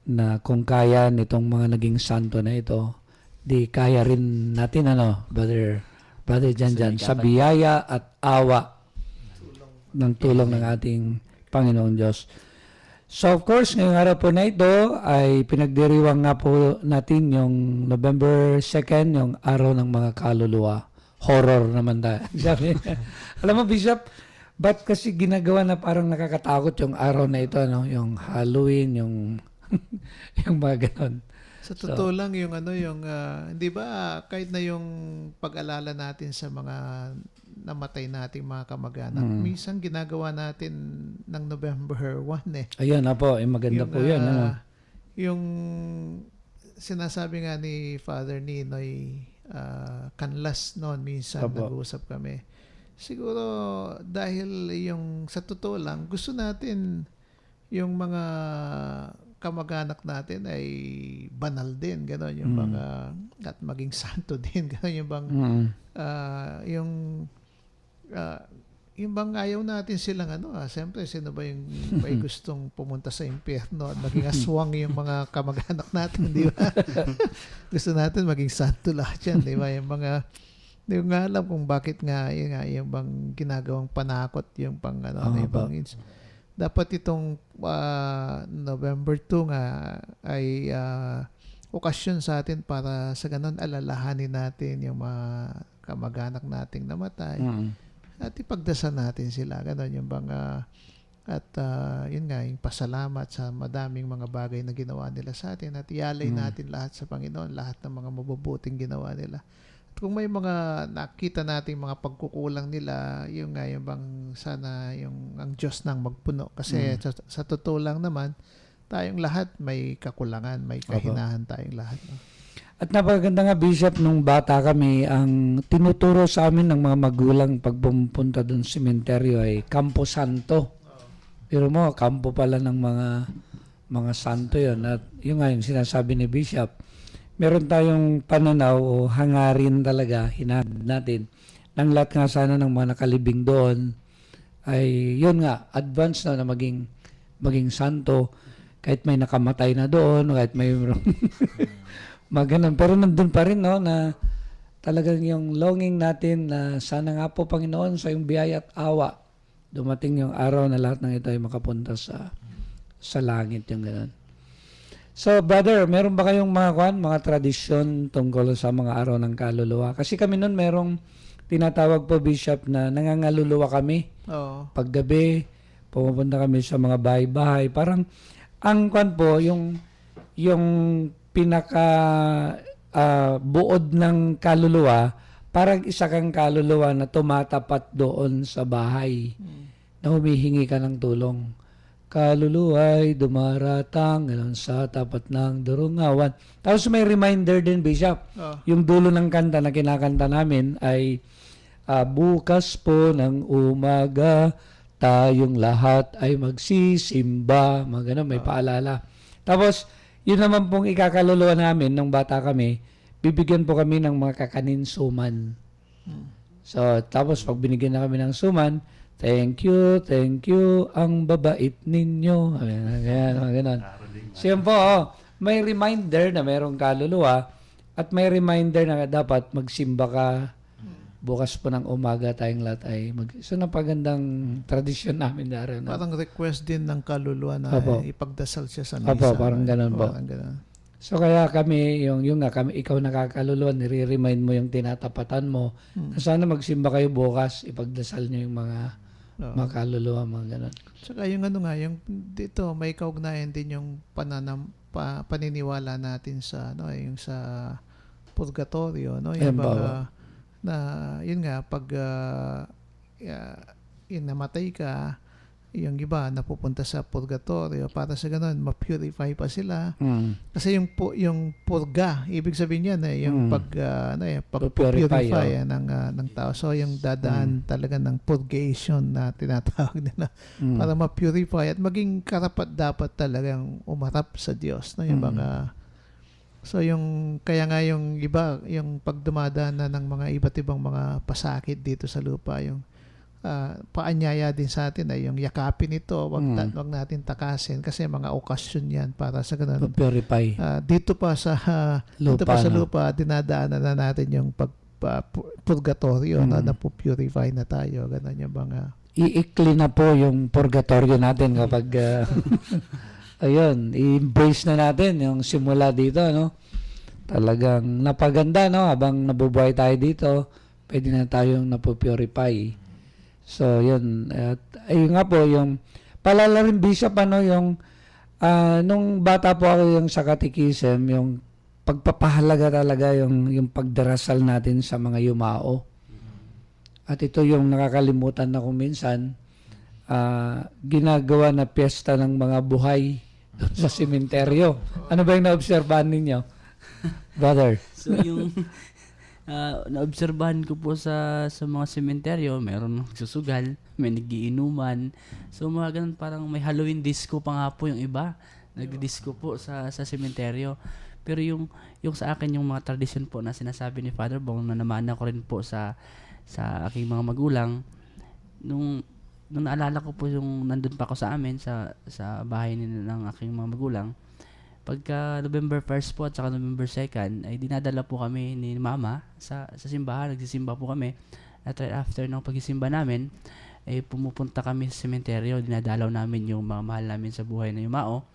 na kung kaya nitong mga naging santo na ito, di kaya rin natin Brother Janjan, sa biyaya at awa ng tulong ng ating Panginoong Diyos. So of course, ngayong araw po na ito ay pinagdiriwang nga po natin yung November 2nd, yung araw ng mga kaluluwa. Horror naman tayo. Alam mo, Bishop, ba't kasi ginagawa na parang nakakatakot yung araw na ito, no? Yung Halloween, yung yung mga ganon. Sa totoo lang yung hindi ba kahit na yung pag-alala natin sa mga namatay nating mga kamag-anak, minsan ginagawa natin ng November 1 eh. Ayun na po, maganda po yan. Yung sinasabi nga ni Father Ninoy Canlas noon, minsan nag-uusap kami. Siguro dahil yung sa totoo lang, gusto natin yung mga kamag-anak natin ay banal din, gano'n yung mga at maging santo din, gano'n yung bang yung bang ayaw natin silang siyempre sino ba yung may gustong pumunta sa impyerno at maging aswang yung mga kamag-anak natin, di ba? Gusto natin maging santo lahat yan, di ba? Yung mga hindi ko nga alam kung bakit nga yung bang ginagawang panakot yung pang yung bang dapat itong November 2 nga ay okasyon sa atin para sa ganun alalahanin natin yung mga kamag-anak nating namatay at ipagdasal natin sila. Ganun yung bang yun nga, yung pasalamat sa madaming mga bagay na ginawa nila sa atin at ialay natin lahat sa Panginoon, lahat ng mga mabubuting ginawa nila. Kung may mga nakita nating mga pagkukulang nila, yung nga yung bang sana yung ang Diyos nang magpuno. Kasi sa totoo lang naman, tayong lahat may kakulangan, may kahinahan tayong lahat. No? At napaganda nga, Bishop, nung bata kami, ang tinuturo sa amin ng mga magulang pag pumunta doon sa sementeryo ay Campo Santo. Pero mo, kampo pala ng mga santo yon. At yung nga yung sinasabi ni Bishop, meron tayong pananaw o hangarin talaga, hinahad natin, ng lahat nga sana ng mga nakalibing doon, ay yun nga, advance na maging santo, kahit may nakamatay na doon, kahit may maganon. Pero nandun pa rin, no, na talagang yung longing natin na sana nga po, Panginoon, sa yung biyaya at awa, dumating yung araw na lahat ng ito ay makapunta sa langit, yung ganon. So, brother, meron ba kayong mga tradisyon tungkol sa mga araw ng kaluluwa? Kasi kami nun merong tinatawag po, Bishop, na nangangaluluwa kami. Oo. Paggabi, pumupunta kami sa mga bahay-bahay. Parang, ang po, yung pinaka buod ng kaluluwa, parang isa kang kaluluwa na tumatapat doon sa bahay na humihingi ka ng tulong. Kaluluwa'y dumaratang sa tapat ng durungawan. Tapos may reminder din, Bishop. Yung dulo ng kanta na kinakanta namin ay bukas po ng umaga, tayong lahat ay magsisimba. May paalala. Tapos, yun naman pong ikakaluluwa namin nung bata kami, bibigyan po kami ng mga kakaninsuman. So, tapos pag binigyan na kami ng suman, thank you, ang babait ninyo. Ganyan. So yun po, may reminder na mayroong kaluluwa at may reminder na dapat magsimba ka bukas po ng umaga tayong lahat ay So napagandang tradisyon namin na parang request din ng kaluluwa na ipagdasal siya sa misa. Opo, parang ganun po. Ganun. So kaya kami, ikaw nakakaluluwa, nire-remind mo yung tinatapatan mo na sana magsimba kayo bukas, ipagdasal nyo yung mga Oo. mga kaluluwa, mga ganun. Tsaka yung ano nga, yung dito may kaugnayan din yung paniniwala natin sa ano, yung sa purgatorio, no? Yung Halimbawa. na yun nga pag yun, namatay ka, yung iba napupunta sa purgatorio para sa ganun ma-purify pa sila. Kasi yung purga, ibig sabihin yan yung Purify, pag-purify ng tao. So yung dadaan talaga ng purgation na tinatawag nila para ma-purify at maging karapat dapat talagang umarap sa Diyos, no? Yung mga so yung kaya nga yung iba yung pagdumadaan na ng mga iba't ibang mga pasakit dito sa lupa, yung paanyaya din sa atin ay yung yakapin ito, wag natin takasin kasi mga okasyon yan para sa ganun. Purify. Dito pa sa lupa, dinadaanan na natin yung purgatorio na napupurify na tayo, ganun yung mga Iikli na po yung purgatorio natin kapag ayun, i-embrace na natin yung simula dito, no? Talagang napaganda, no? Habang nabubuhay tayo dito, pwede na tayong napupurify. So, yun. At ayun nga po, yung palala rin, Bishop, ano, yung nung bata po ako yung sa catechism, yung pagpapahalaga talaga yung pagdarasal natin sa mga yumao. At ito yung nakakalimutan na kung minsan, ginagawa na piyesta ng mga buhay doon sa sementeryo. Ano ba yung naobserbahan ninyo, brother? So yung naobserbahan ko po sa mga sementeryo, mayroon nagsusugal, may nagiinuman. So mga ganun, parang may Halloween disco pa nga po yung iba. Nagdi-disco po sa sementeryo. Pero yung sa akin, yung mga tradisyon po na sinasabi ni Father Bong, na namana ko rin po sa aking mga magulang, nung naalala ko po yung nandun pa ako sa amin, sa bahay ng aking mga magulang, pagka November 1st po at saka November 2nd, ay dinadala po kami ni Mama sa simbahan. Nagsisimba po kami. At right after ng pagsisimba namin, ay pumupunta kami sa sementeryo. Dinadalaw namin yung mga mahal namin sa buhay na yumao.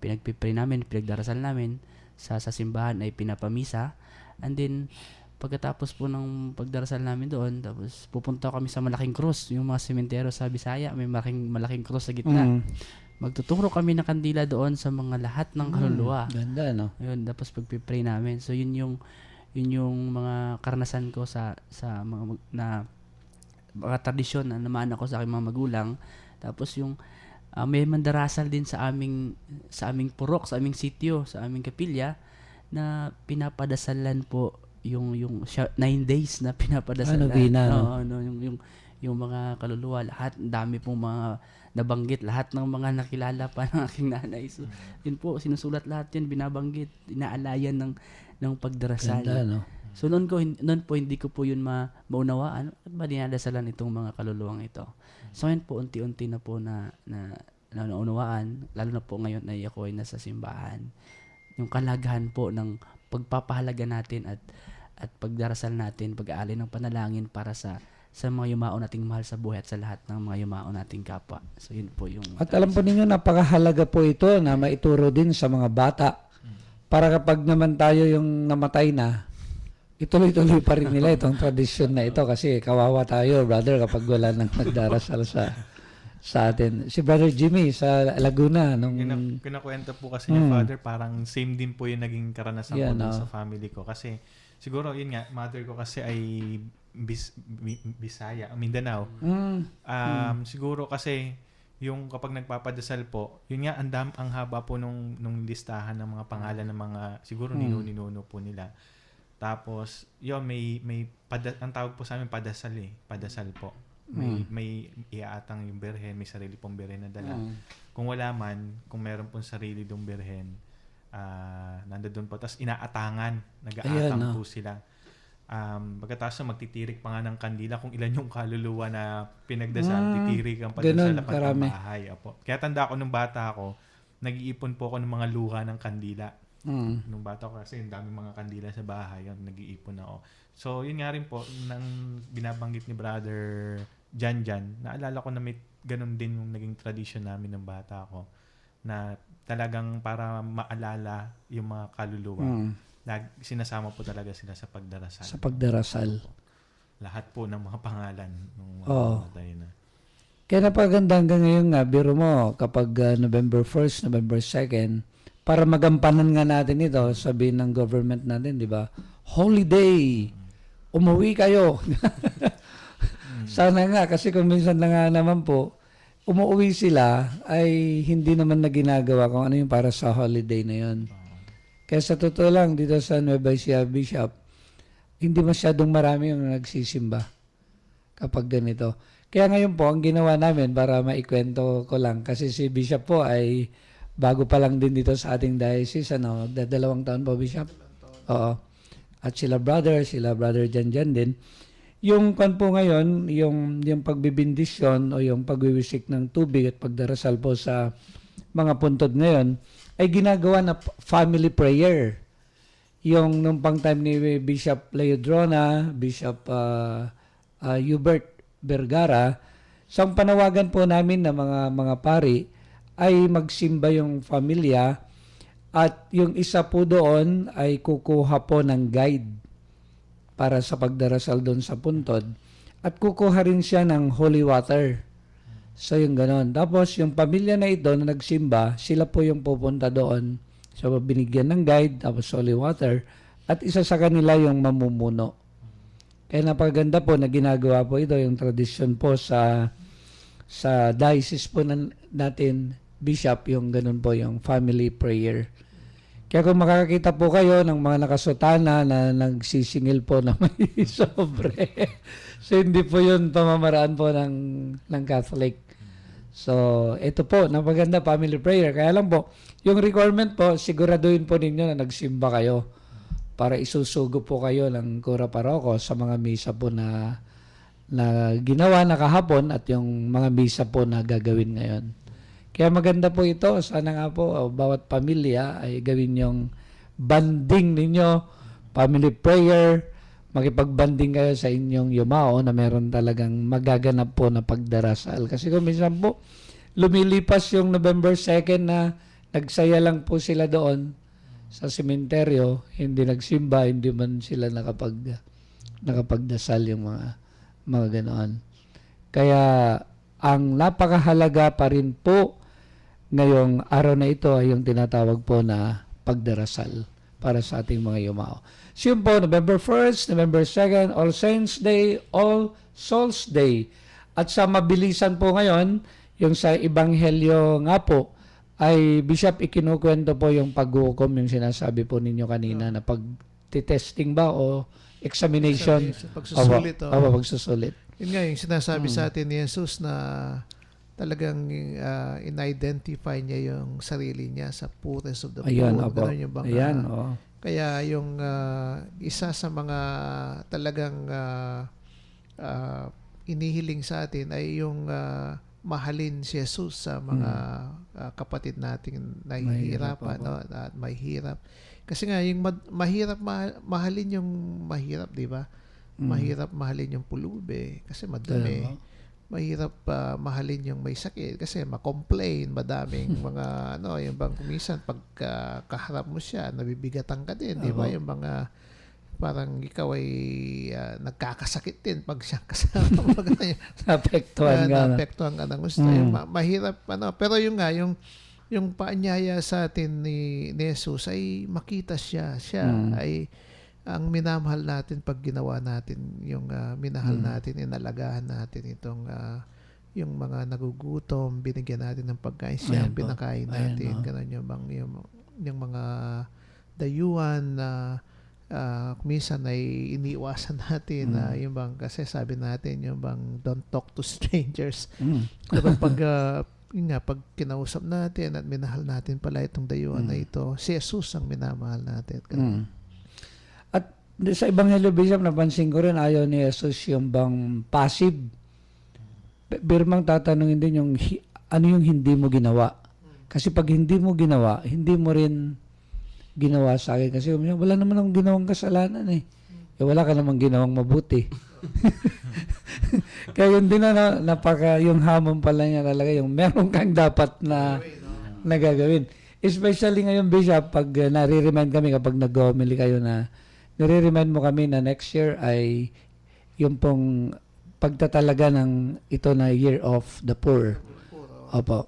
Pinagpipray namin, pinagdarasal namin. Sa simbahan ay pinapamisa. And then, pagkatapos po ng pagdarasal namin doon, tapos pupunta kami sa Malaking Krus. Yung mga sementeryo sa Bisaya, may malaking krus sa gitna. Magtuturo kami ng kandila doon sa mga lahat ng kaluluwa. Ganda, no? Ayun, tapos pagpipray namin. So yun yung mga karanasan ko sa mga tradisyon na naman ako sa aking mga magulang. Tapos yung may mandarasal din sa aming purok, sa aming sitio, sa aming kapilya, na pinapadasalan po yung 9 days na pinapadasalan. Novena, no? Yung mga kaluluwa, lahat, dami pong mga nabanggit, lahat ng mga nakilala pa ng aking nanay. So, yun po, sinusulat lahat yun, binabanggit, inaalayan ng pagdarasal. Ganda, no? So, noon po, hindi ko po yun maunawaan. At ba dinadasalan itong mga kaluluwang ito? So, yun po, unti-unti na po na naunawaan, lalo na po ngayon na ako ay nasa simbahan. Yung kalagahan po ng pagpapahalaga natin at pagdarasal natin, pag-aalay ng panalangin para sa mga yumao nating mahal sa buhay at sa lahat ng mga yumao nating kapwa. So yun po yung... At alam po ninyo, napakahalaga po ito na maituro din sa mga bata. Para kapag naman tayo yung namatay na, ituloy-tuloy pa rin nila itong tradisyon na ito kasi kawawa tayo, brother, kapag wala nang nagdarasal sa atin. Si Brother Jimmy sa Laguna. Kinakwento po kasi niya, Father, parang same din po yung naging karanasan ko dun sa family ko. Kasi siguro, yun nga, mother ko kasi ay Bisaya, Mindanao. Siguro kasi yung kapag nagpapadasal po, yun nga ang haba po nung listahan ng mga pangalan ng mga siguro ninuno po nila. Tapos yun ang tawag po sa amin padasal po. May iaatang yung berhen, may sarili pong berhen na dala. Kung wala man, kung meron pong sarili dong berhen, nandoon po. Tapos inaatangan, nag-aatang po sila. Pagkatapos magtitirik pa nga ng kandila kung ilan yung kaluluwa na pinagdasal, titirik ang padasal sa bahay. Apo. Kaya tanda ko nung bata ako, nag-iipon po ako ng mga luha ng kandila. Nung bata ko kasi yung dami mga kandila sa bahay, nag-iipon ako. So yun nga rin po, nang binabanggit ni Brother Jan, naalala ko na may ganun din yung naging tradition namin ng bata ko, na talagang para maalala yung mga kaluluwa. Sinasama po talaga sila sa pagdarasal. Sa pagdarasal. Lahat po ng mga pangalan ng mga patay na. Kaya napaganda hanggang ngayon nga, biro mo, kapag November 1st, November 2nd, para magampanan nga natin ito, sabihin ng government natin, di ba? Holiday! Umuwi kayo! Sana nga, kasi kung minsan na nga naman po, umuwi sila, ay hindi naman na ginagawa kung ano yung para sa holiday na yon. Kaya sa totoo lang, dito sa Nueva Ecija Bishop, hindi masyadong marami yung nagsisimba kapag ganito. Kaya ngayon po, ang ginawa namin para maikwento ko lang, kasi si Bishop po ay bago pa lang din dito sa ating diocese, magdadalawang taon po, Bishop. Oo. At sila brother Jan din. Yung kan po ngayon, yung pagbibindisyon o yung pagwiwisik ng tubig at pagdarasal po sa mga puntod ngayon, ay ginagawa na family prayer. Yung nung pang time ni Bishop Leodrona, Bishop Hubert Vergara, sa panawagan po namin na mga pari ay magsimba yung familia at yung isa po doon ay kukuha po ng guide para sa pagdarasal doon sa puntod at kukuha rin siya ng holy water. So yung ganon. Tapos yung pamilya na ito na nagsimba, sila po yung pupunta doon. So binigyan ng guide, tapos holy water at isa sa kanila yung mamumuno. Kaya napaganda po na ginagawa po ito, yung tradisyon po sa diocese po natin, Bishop, yung ganun po, yung family prayer. Kaya kung makakakita po kayo ng mga nakasutana na nagsisingil po na may sobre, so hindi po yun pamamaraan po ng Catholic. So, ito po, napaganda, family prayer. Kaya lang po, yung requirement po, siguraduhin po ninyo na nagsimba kayo para isusugo po kayo ng Kura Paroko sa mga misa po na ginawa na kahapon at yung mga misa po na gagawin ngayon. Kaya maganda po ito. Sana nga po bawat pamilya ay gawin yung banding ninyo, family prayer, makipag-banding kayo sa inyong yumao na meron talagang magaganap po na pagdarasal. Kasi kung minsan po, lumilipas yung November 2nd na nagsaya lang po sila doon sa sementeryo, hindi nagsimba, hindi man sila nakapagdasal yung mga ganoon. Kaya ang napakahalaga pa rin po ngayong araw na ito ay yung tinatawag po na pagdarasal para sa ating mga yumao. So yun po, November 1st, November 2nd, All Saints Day, All Souls Day. At sa mabilisan po ngayon, yung sa Ebanghelyo nga po, ay Bishop, ikinukwento po yung paghukom, yung sinasabi po ninyo kanina na pag-testing ba o examination? Pagsusulit. Pagsusulit. Yun nga, yung sinasabi sa atin ni Jesus na talagang in-identify niya yung sarili niya sa poorest of the poor. Ayan, opo. Yung bang, Ayan, kaya yung isa sa mga talagang inihiling sa atin ay yung mahalin si Jesus sa mga kapatid nating nahihirapan, no? At may hirap. Kasi nga yung mahirap mahalin yung mahirap, 'di ba? Mahirap mahalin yung pulube kasi madami. Mahirap mahalin yung may sakit kasi ma-complain, madaming mga yung bang kumisan pag kaharap mo siya, nabibigatan ka din, 'di ba? Yung mga parang ikaw ay nagkakasakit din pag siya kasama mo. Naapektuhan ka ng gusto. Mahirap, pero yung paanyaya sa atin ni Jesus ay makita siya. Siya ay ang minamahal natin pag ginawa natin, yung minahal natin, inalagaan natin itong yung mga nagugutom, binigyan natin ng pagkain siya, pinakain natin. Ganun yung mga dayuhan na minsan ay iniiwasan natin yung bang kasi sabi natin yung bang don't talk to strangers. Pero pag kinausap natin at minahal natin pala itong dayuhan na ito, si Jesus ang minamahal natin. At sa Ebanghelyo, Bishop, napansin ko rin ayaw ni Jesus yung bang passive. Birmang tatanungin din yung ano yung hindi mo ginawa. Kasi pag hindi mo ginawa, hindi mo rin ginawa sa akin. Kasi wala naman akong ginawang kasalanan eh. Wala ka namang ginawang mabuti. Kaya yun din yung hamon pala niya talaga, yung meron kang dapat na gagawin. Especially ngayon, Bishop, pag nare-remind kami kapag nag-homily kayo na nare-remind mo kami na next year ay yung pong pagtatalaga ng ito na Year of the Poor. Opo.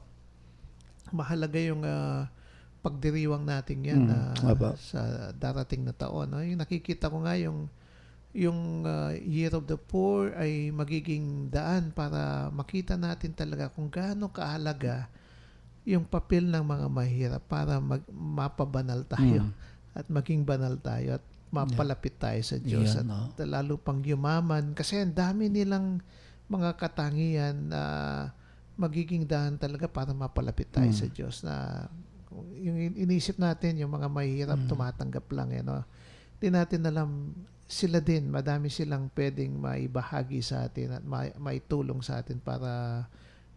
Mahalaga yung pagdiriwang natin yan Opo. sa darating na taon. No? Yung nakikita ko nga yung Year of the Poor ay magiging daan para makita natin talaga kung gaano kahalaga yung papel ng mga mahirap para mapabanal tayo at maging banal tayo at mapalapit tayo sa Diyos Yan, at lalo pang yumaman kasi ang dami nilang mga katangian na magiging daan talaga para mapalapit tayo sa Diyos na yung inisip natin yung mga mahirap tumatanggap lang no? Di natin alam sila din, madami silang pwedeng maibahagi sa atin at maitulong sa atin para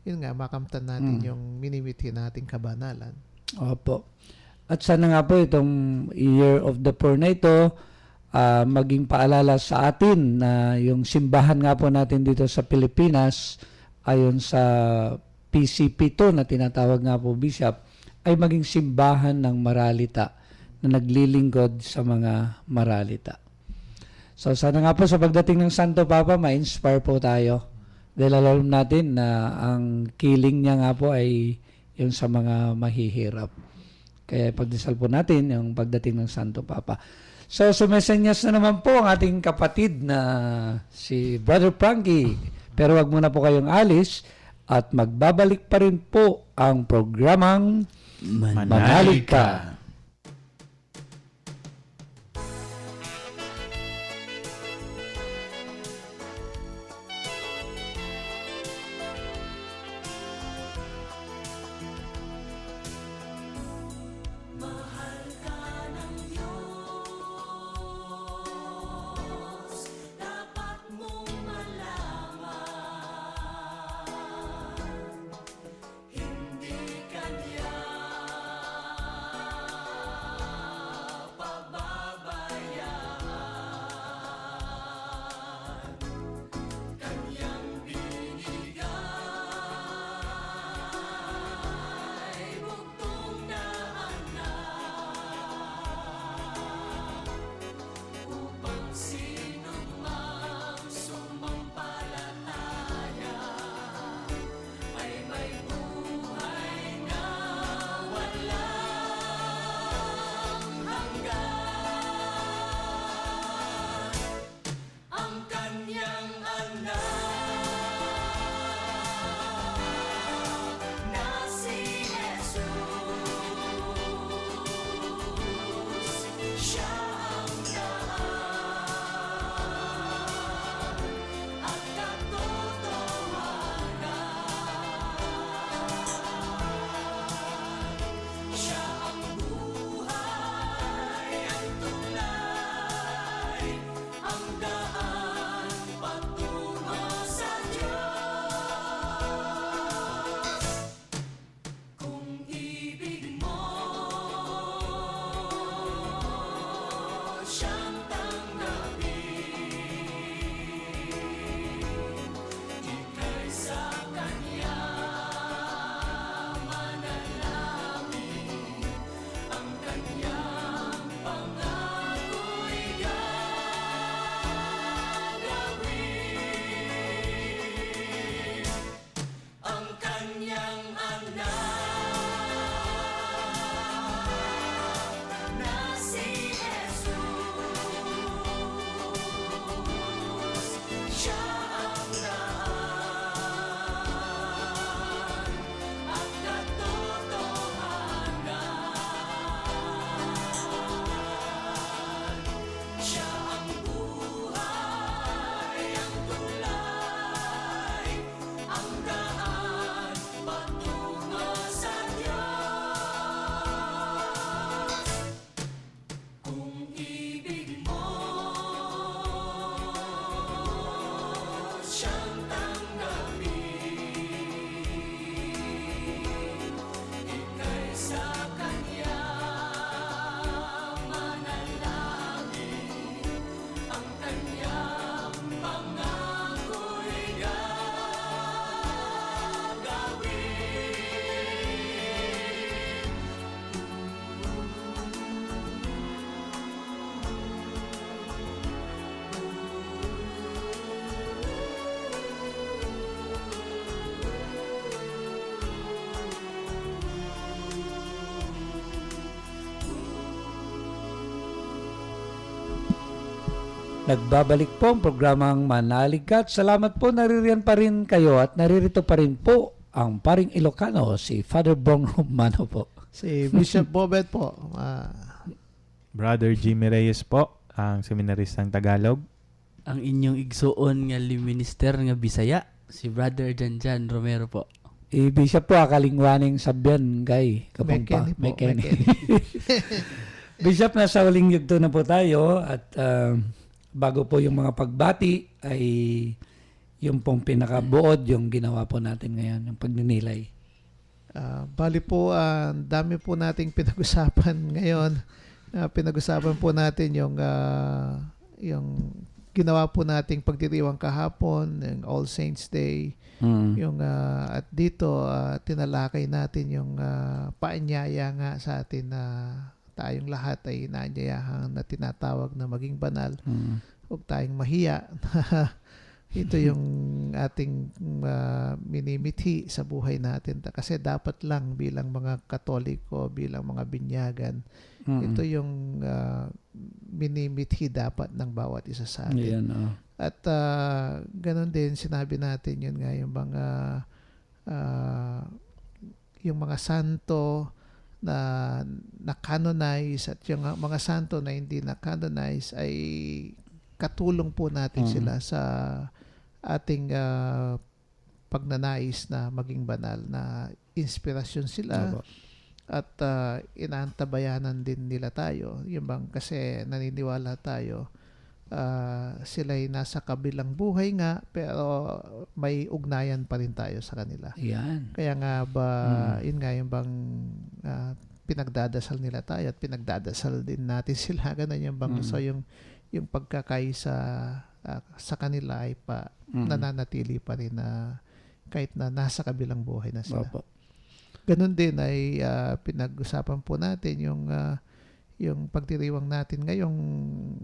yun nga, makamtan natin yung minimithi nating kabanalan. Opo. At sana nga po itong Year of the Poor na ito maging paalala sa atin na yung simbahan nga po natin dito sa Pilipinas ayon sa PCP2 na tinatawag nga po, Bishop, ay maging simbahan ng maralita na naglilingkod sa mga maralita. So sana nga po sa pagdating ng Santo Papa, ma-inspire po tayo. Dahil alam natin na ang killing niya nga po ay yung sa mga mahihirap. Kaya pagdasal po natin yung pagdating ng Santo Papa. So sumesenyas na naman po ang ating kapatid na si Brother Frankie. Pero wag muna po kayong alis at magbabalik pa rin po ang programang Manalig Ka. Nagbabalik po ang programang Manalig Ka. At salamat po, naririyan pa rin kayo at naririto pa rin po ang paring Ilocano, si Father Bong Romano po. Si Bishop Bobet po. Brother Jimmy Reyes po, ang seminaristang Tagalog. Ang inyong igsuon nga liminister nga Bisaya, si Brother Janjan Romero po. Bishop po, akalingwaning sabyan, kay kapampa. Mekeni po. Mekeni. Mekeni. Bishop, nasa huling yugto na po tayo at bago po yung mga pagbati ay yung pong pinakabuod yung ginawa po natin ngayon, yung pagninilay. Bali po, ang dami po nating pinag-usapan ngayon. Pinag-usapan po natin yung ginawa po nating pagdiriwang kahapon, yung All Saints Day, yung at dito tinalakay natin yung paanyaya nga sa atin na tayong lahat ay inaanyayahan na tinatawag na maging banal. Huwag tayong mahiya. Ito yung ating minimithi sa buhay natin. Kasi dapat lang bilang mga Katoliko, bilang mga binyagan, ito yung minimithi dapat ng bawat isa sa atin. Yan, At ganun din, sinabi natin yun nga, yung mga santo na na-canonize at yung mga santo na hindi na-canonize ay katulong po natin sila sa ating pagnanais na maging banal, na inspirasyon sila at inaantabayanan din nila tayo. Yung bang kasi naniniwala tayo sila'y nasa kabilang buhay nga pero may ugnayan pa rin tayo sa kanila. Yan. Kaya nga ba, yun nga yung bang pinagdadasal nila tayo at pinagdadasal din natin sila. Ganun yung bang so yung pagkakaisa sa kanila ay nananatili pa rin na kahit na nasa kabilang buhay na sila. Opo. Ganun din ay pinag-usapan po natin yung pagdiriwang natin ngayong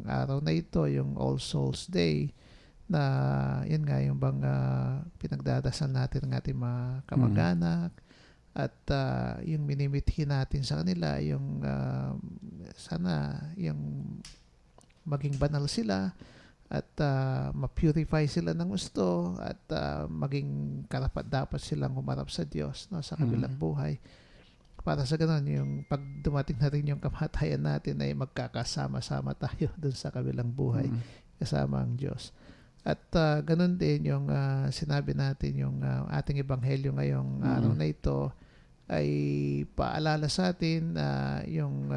araw na ito, yung All Souls Day, na yun nga yung bang pinagdadasal natin ng ating mga kamag-anak at yung minimithi natin sa kanila, yung sana yung maging banal sila at ma-purify sila ng gusto at maging karapat-dapat silang humarap sa Diyos, no, sa kabilang buhay. Para sa ganun, yung pag dumating na rin yung kamatayan natin ay magkakasama-sama tayo dun sa kabilang buhay kasama ang Diyos. At ganun din yung sinabi natin yung ating ebanghelyo ngayong araw na ito ay paalala sa atin yung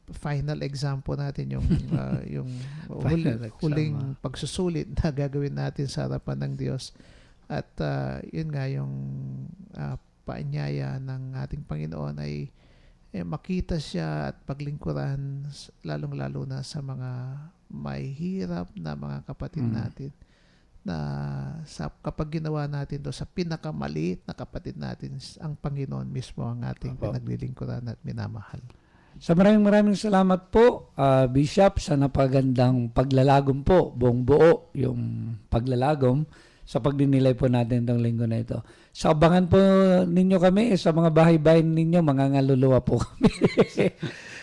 final exam po natin, yung huling pagsusulit na gagawin natin sa harapan ng Diyos. At yun nga yung paanyaya ng ating Panginoon ay makita siya at paglingkuran lalong-lalo na sa mga may hirap na mga kapatid natin, na kapag ginawa natin to sa pinakamaliit na kapatid natin, ang Panginoon mismo ang ating pinaglilingkuran at minamahal. So maraming salamat po, Bishop, sa napagandang paglalagom po, buong buo yung paglalagom sa pagdinilay po natin itong linggo na ito. So abangan po ninyo kami sa mga bahay-bahay ninyo, mga ngaluluwa po kami.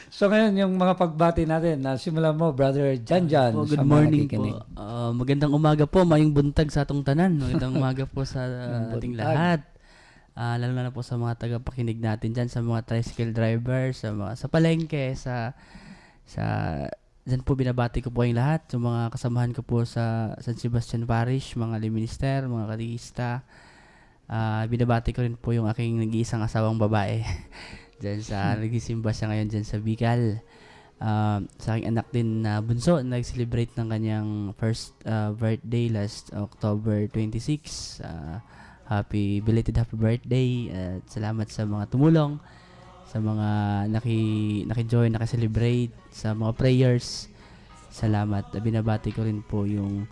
So ngayon, yung mga pagbati natin, simulan mo, Brother Janjan. Good morning po. Magandang umaga po, mayong buntag sa atong tanan. Magandang umaga po sa ating lahat. Lalo na po sa mga tagapakinig natin dyan, sa mga tricycle drivers, sa palengke, sa dyan po binabati ko po yung lahat, yung mga kasamahan ko po sa San Sebastian Parish, mga liminister, mga katikista. Binabati ko rin po yung aking nag-iisang asawang babae. Dyan nagsisimba siya ngayon dyan sa Bicol. Sa aking anak din na bunso, nag-celebrate ng kanyang first birthday last October 26. Happy birthday. Salamat sa mga tumulong, sa mga naki-join, naki-celebrate, sa mga prayers. Salamat. Binabati ko rin po yung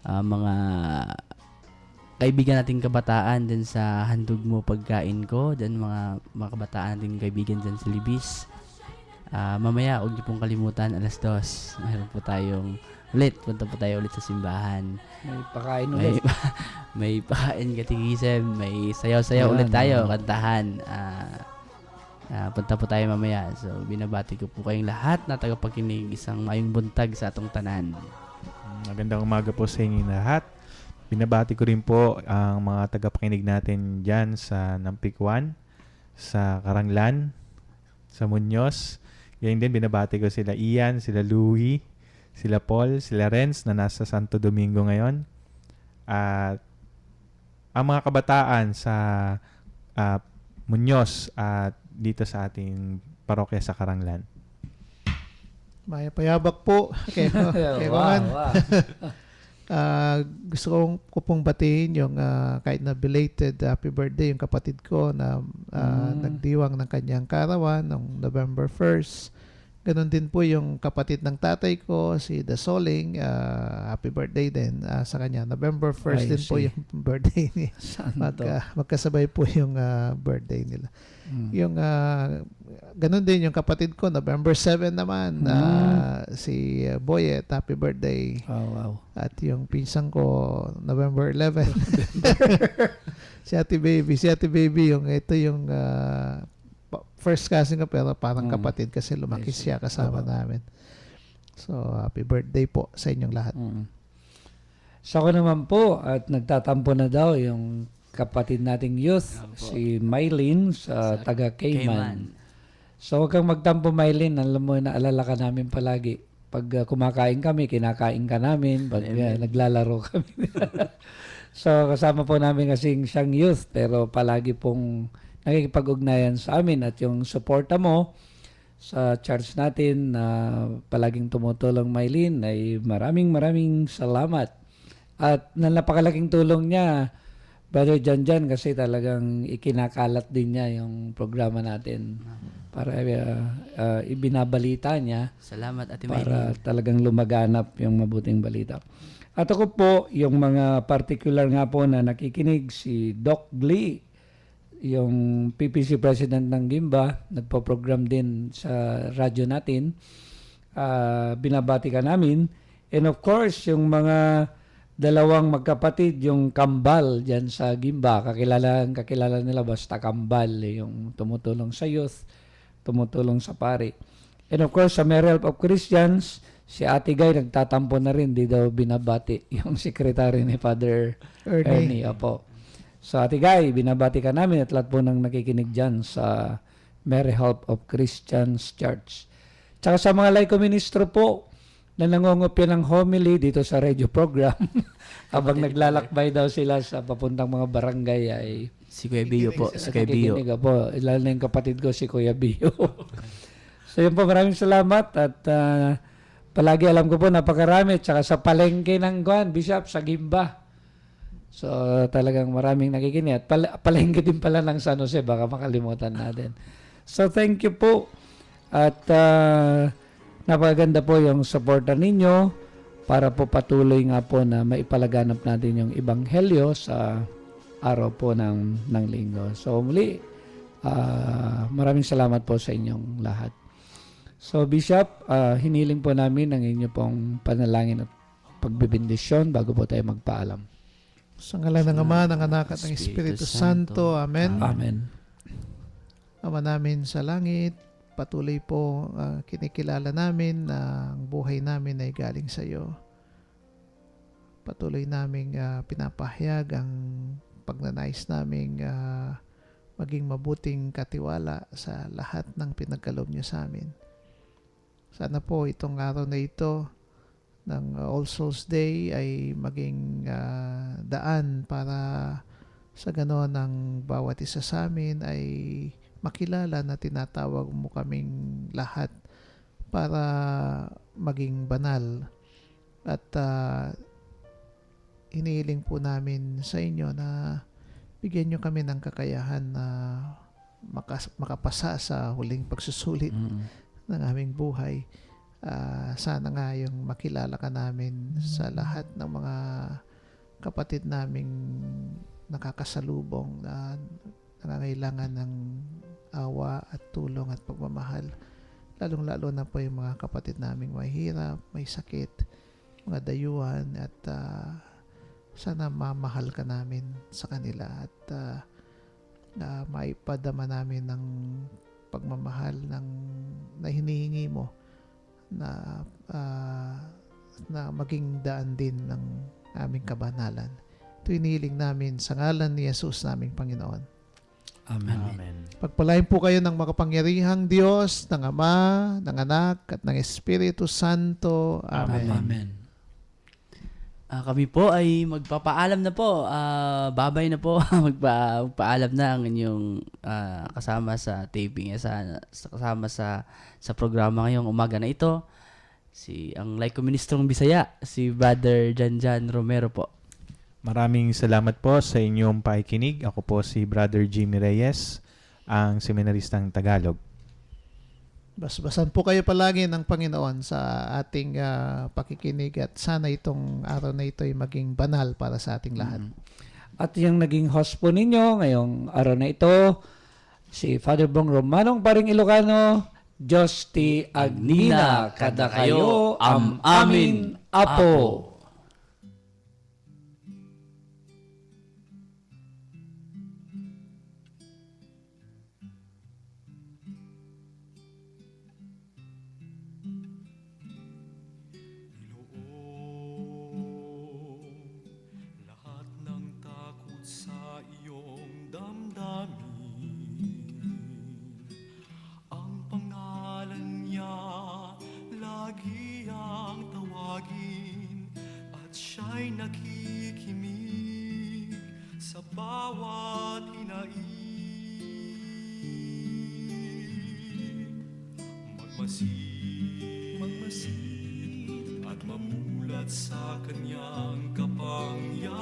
mga kaibigan nating kabataan dyan sa handog mo pagkain ko, dyan mga kabataan nating kaibigan dyan sa Libis. Mamaya, huwag niyo pong kalimutan, 2:00. Mayroon po tayong punta po tayo ulit sa simbahan. May pakain ulit. May pakain, katigism, may sayaw-sayaw ulit tayo, kantahan. Punta po tayo mamaya. So, binabati ko po kayong lahat na tagapakinig. Isang mayong buntag sa atong tanan. Magandang umaga po sa inyo lahat. Binabati ko rin po ang mga tagapakinig natin dyan sa Nampikwan, sa Karanglan, sa Muñoz. Yan din, binabati ko sila Ian, sila Louie, sila Paul, sila Renz na nasa Santo Domingo ngayon. At ang mga kabataan sa Muñoz at dito sa ating parokya sa Karanglan. Maya payabak po. Okay, okay, Wow. gusto ko pong batiin yung kahit na belated happy birthday yung kapatid ko na nagdiwang ng kanyang karawan noong November 1st. Ganon din po yung kapatid ng tatay ko, si Dasoling. Happy birthday din sa kanya. November 1st Ay, din po si yung birthday niya. Santo. Magkasabay po yung birthday nila. Yung ganon din yung kapatid ko, November 7 naman, si Boyet, happy birthday. Oh, wow. At yung pinsang ko, November 11. Si Ate Baby, yung ito yung first cousin ko pero parang kapatid kasi lumaki I see. siya kasama namin. So, happy birthday po sa inyong lahat. So ako naman po at nagtatampo na daw yung kapatid nating youth, si Mylene sa taga Cayman. So huwag kang magtampo, Mylene. Alam mo, naalala ka namin palagi. Pag kumakain kami, kinakain ka namin. Pag naglalaro kami. So kasama po namin kasing siyang youth pero palagi pong nakikipag-ugnayan sa amin at yung suporta mo sa church natin na palaging tumutulong, Mylene, ay maraming salamat. At napakalaking tulong niya, Brother Janjan, kasi talagang ikinakalat din niya yung programa natin para ibinabalita niya. Salamat, Ate Para Maylene. talagang lumaganap yung mabuting balita. At ako po, yung mga particular nga po na nakikinig, si Doc Glee, yung PPC President ng Gimba, nagpo-program din sa radyo natin. Binabati ka namin. And of course, yung mga dalawang magkapatid, yung Kambal dyan sa Gimba, kakilala nila basta Kambal, yung tumutulong sa youth, tumutulong sa pari. And of course, sa Merry Help of Christians, si Ate Guy nagtatampo na rin, di daw binabati yung secretary ni Father Ernie. Opo. So Ate Guy, binabati ka namin at lahat po nang nakikinig dyan sa Merry Help of Christians Church. Tsaka sa mga laiko ministro po na nangungupya ng homily dito sa radio program habang naglalakbay daw sila sa papuntang mga barangay ay Si Kuya Bio po. Si Kuya Bio. nakikinig po. Lalo na yung kapatid ko, si Kuya Bio. So yun po, maraming salamat at palagi alam ko po napakarami. Tsaka sa palengke ng Guan, Bishop, sa Gimba. So talagang maraming nakikinig. At palengke din pala ng San Jose, baka makalimutan natin. So thank you po. At napakaganda po yung suporta ninyo para po patuloy nga po na maipalaganap natin yung ebanghelyo sa araw po ng linggo. So muli, maraming salamat po sa inyong lahat. So Bishop, hiniling po namin ang inyo pong panalangin at pagbibindisyon bago po tayo magpaalam. Sa ngalan ng Ama, ng Anak at ng Espiritu Santo. Amen. Amen. Ama namin sa langit, patuloy po kinikilala namin na ang buhay namin ay galing sa iyo. Patuloy naming pinapahayag ang pagnanais naming maging mabuting katiwala sa lahat ng pinagkaloob niyo sa amin. Sana po itong araw na ito ng All Souls Day ay maging daan para sa ganoon ang bawat isa sa amin ay makilala na tinatawag mo kaming lahat para maging banal. At inihiling po namin sa inyo na bigyan nyo kami ng kakayahan na makapasa sa huling pagsusulit ng aming buhay. Sana nga yung makilala ka namin sa lahat ng mga kapatid naming nakakasalubong na nangangailangan ng awa at tulong at pagmamahal. Lalong-lalo na po yung mga kapatid naming mahirap, may sakit, mga dayuhan at sana mamahal ka namin sa kanila at maipadama namin ng pagmamahal na hinihingi mo na maging daan din ng aming kabanalan. Ito inihiling namin sa ngalan ni Jesus naming Panginoon. Amen. Amen. Pagpalain po kayo ng makapangyarihang Diyos, ng Ama, ng Anak, at ng Espiritu Santo. Amen. Amen. Kami po ay magpapaalam na po. Babay na po. Magpaalam na ang inyong kasama sa taping, kasama sa programa ngayong umaga na ito. Ang Laiko Ministrong Bisaya, si Brother Janjan Romero po. Maraming salamat po sa inyong pakikinig. Ako po si Brother Jimmy Reyes, ang seminaristang Tagalog. Basbasan po kayo palagi ng Panginoon sa ating pakikinig at sana itong araw na ito ay maging banal para sa ating lahat. At yung naging host po ninyo ngayong araw na ito, si Father Bong Romanong Paring Ilocano, Diyos ti Agnina, kada kayo am amin apo. Lahat ng takot sa iyong damdamin, ang pangalan niya lagi ang tawagin, at siya'y nakikinig sa bawat hinaing. Magmasid at mamulat sa kanyang kapangyarihan.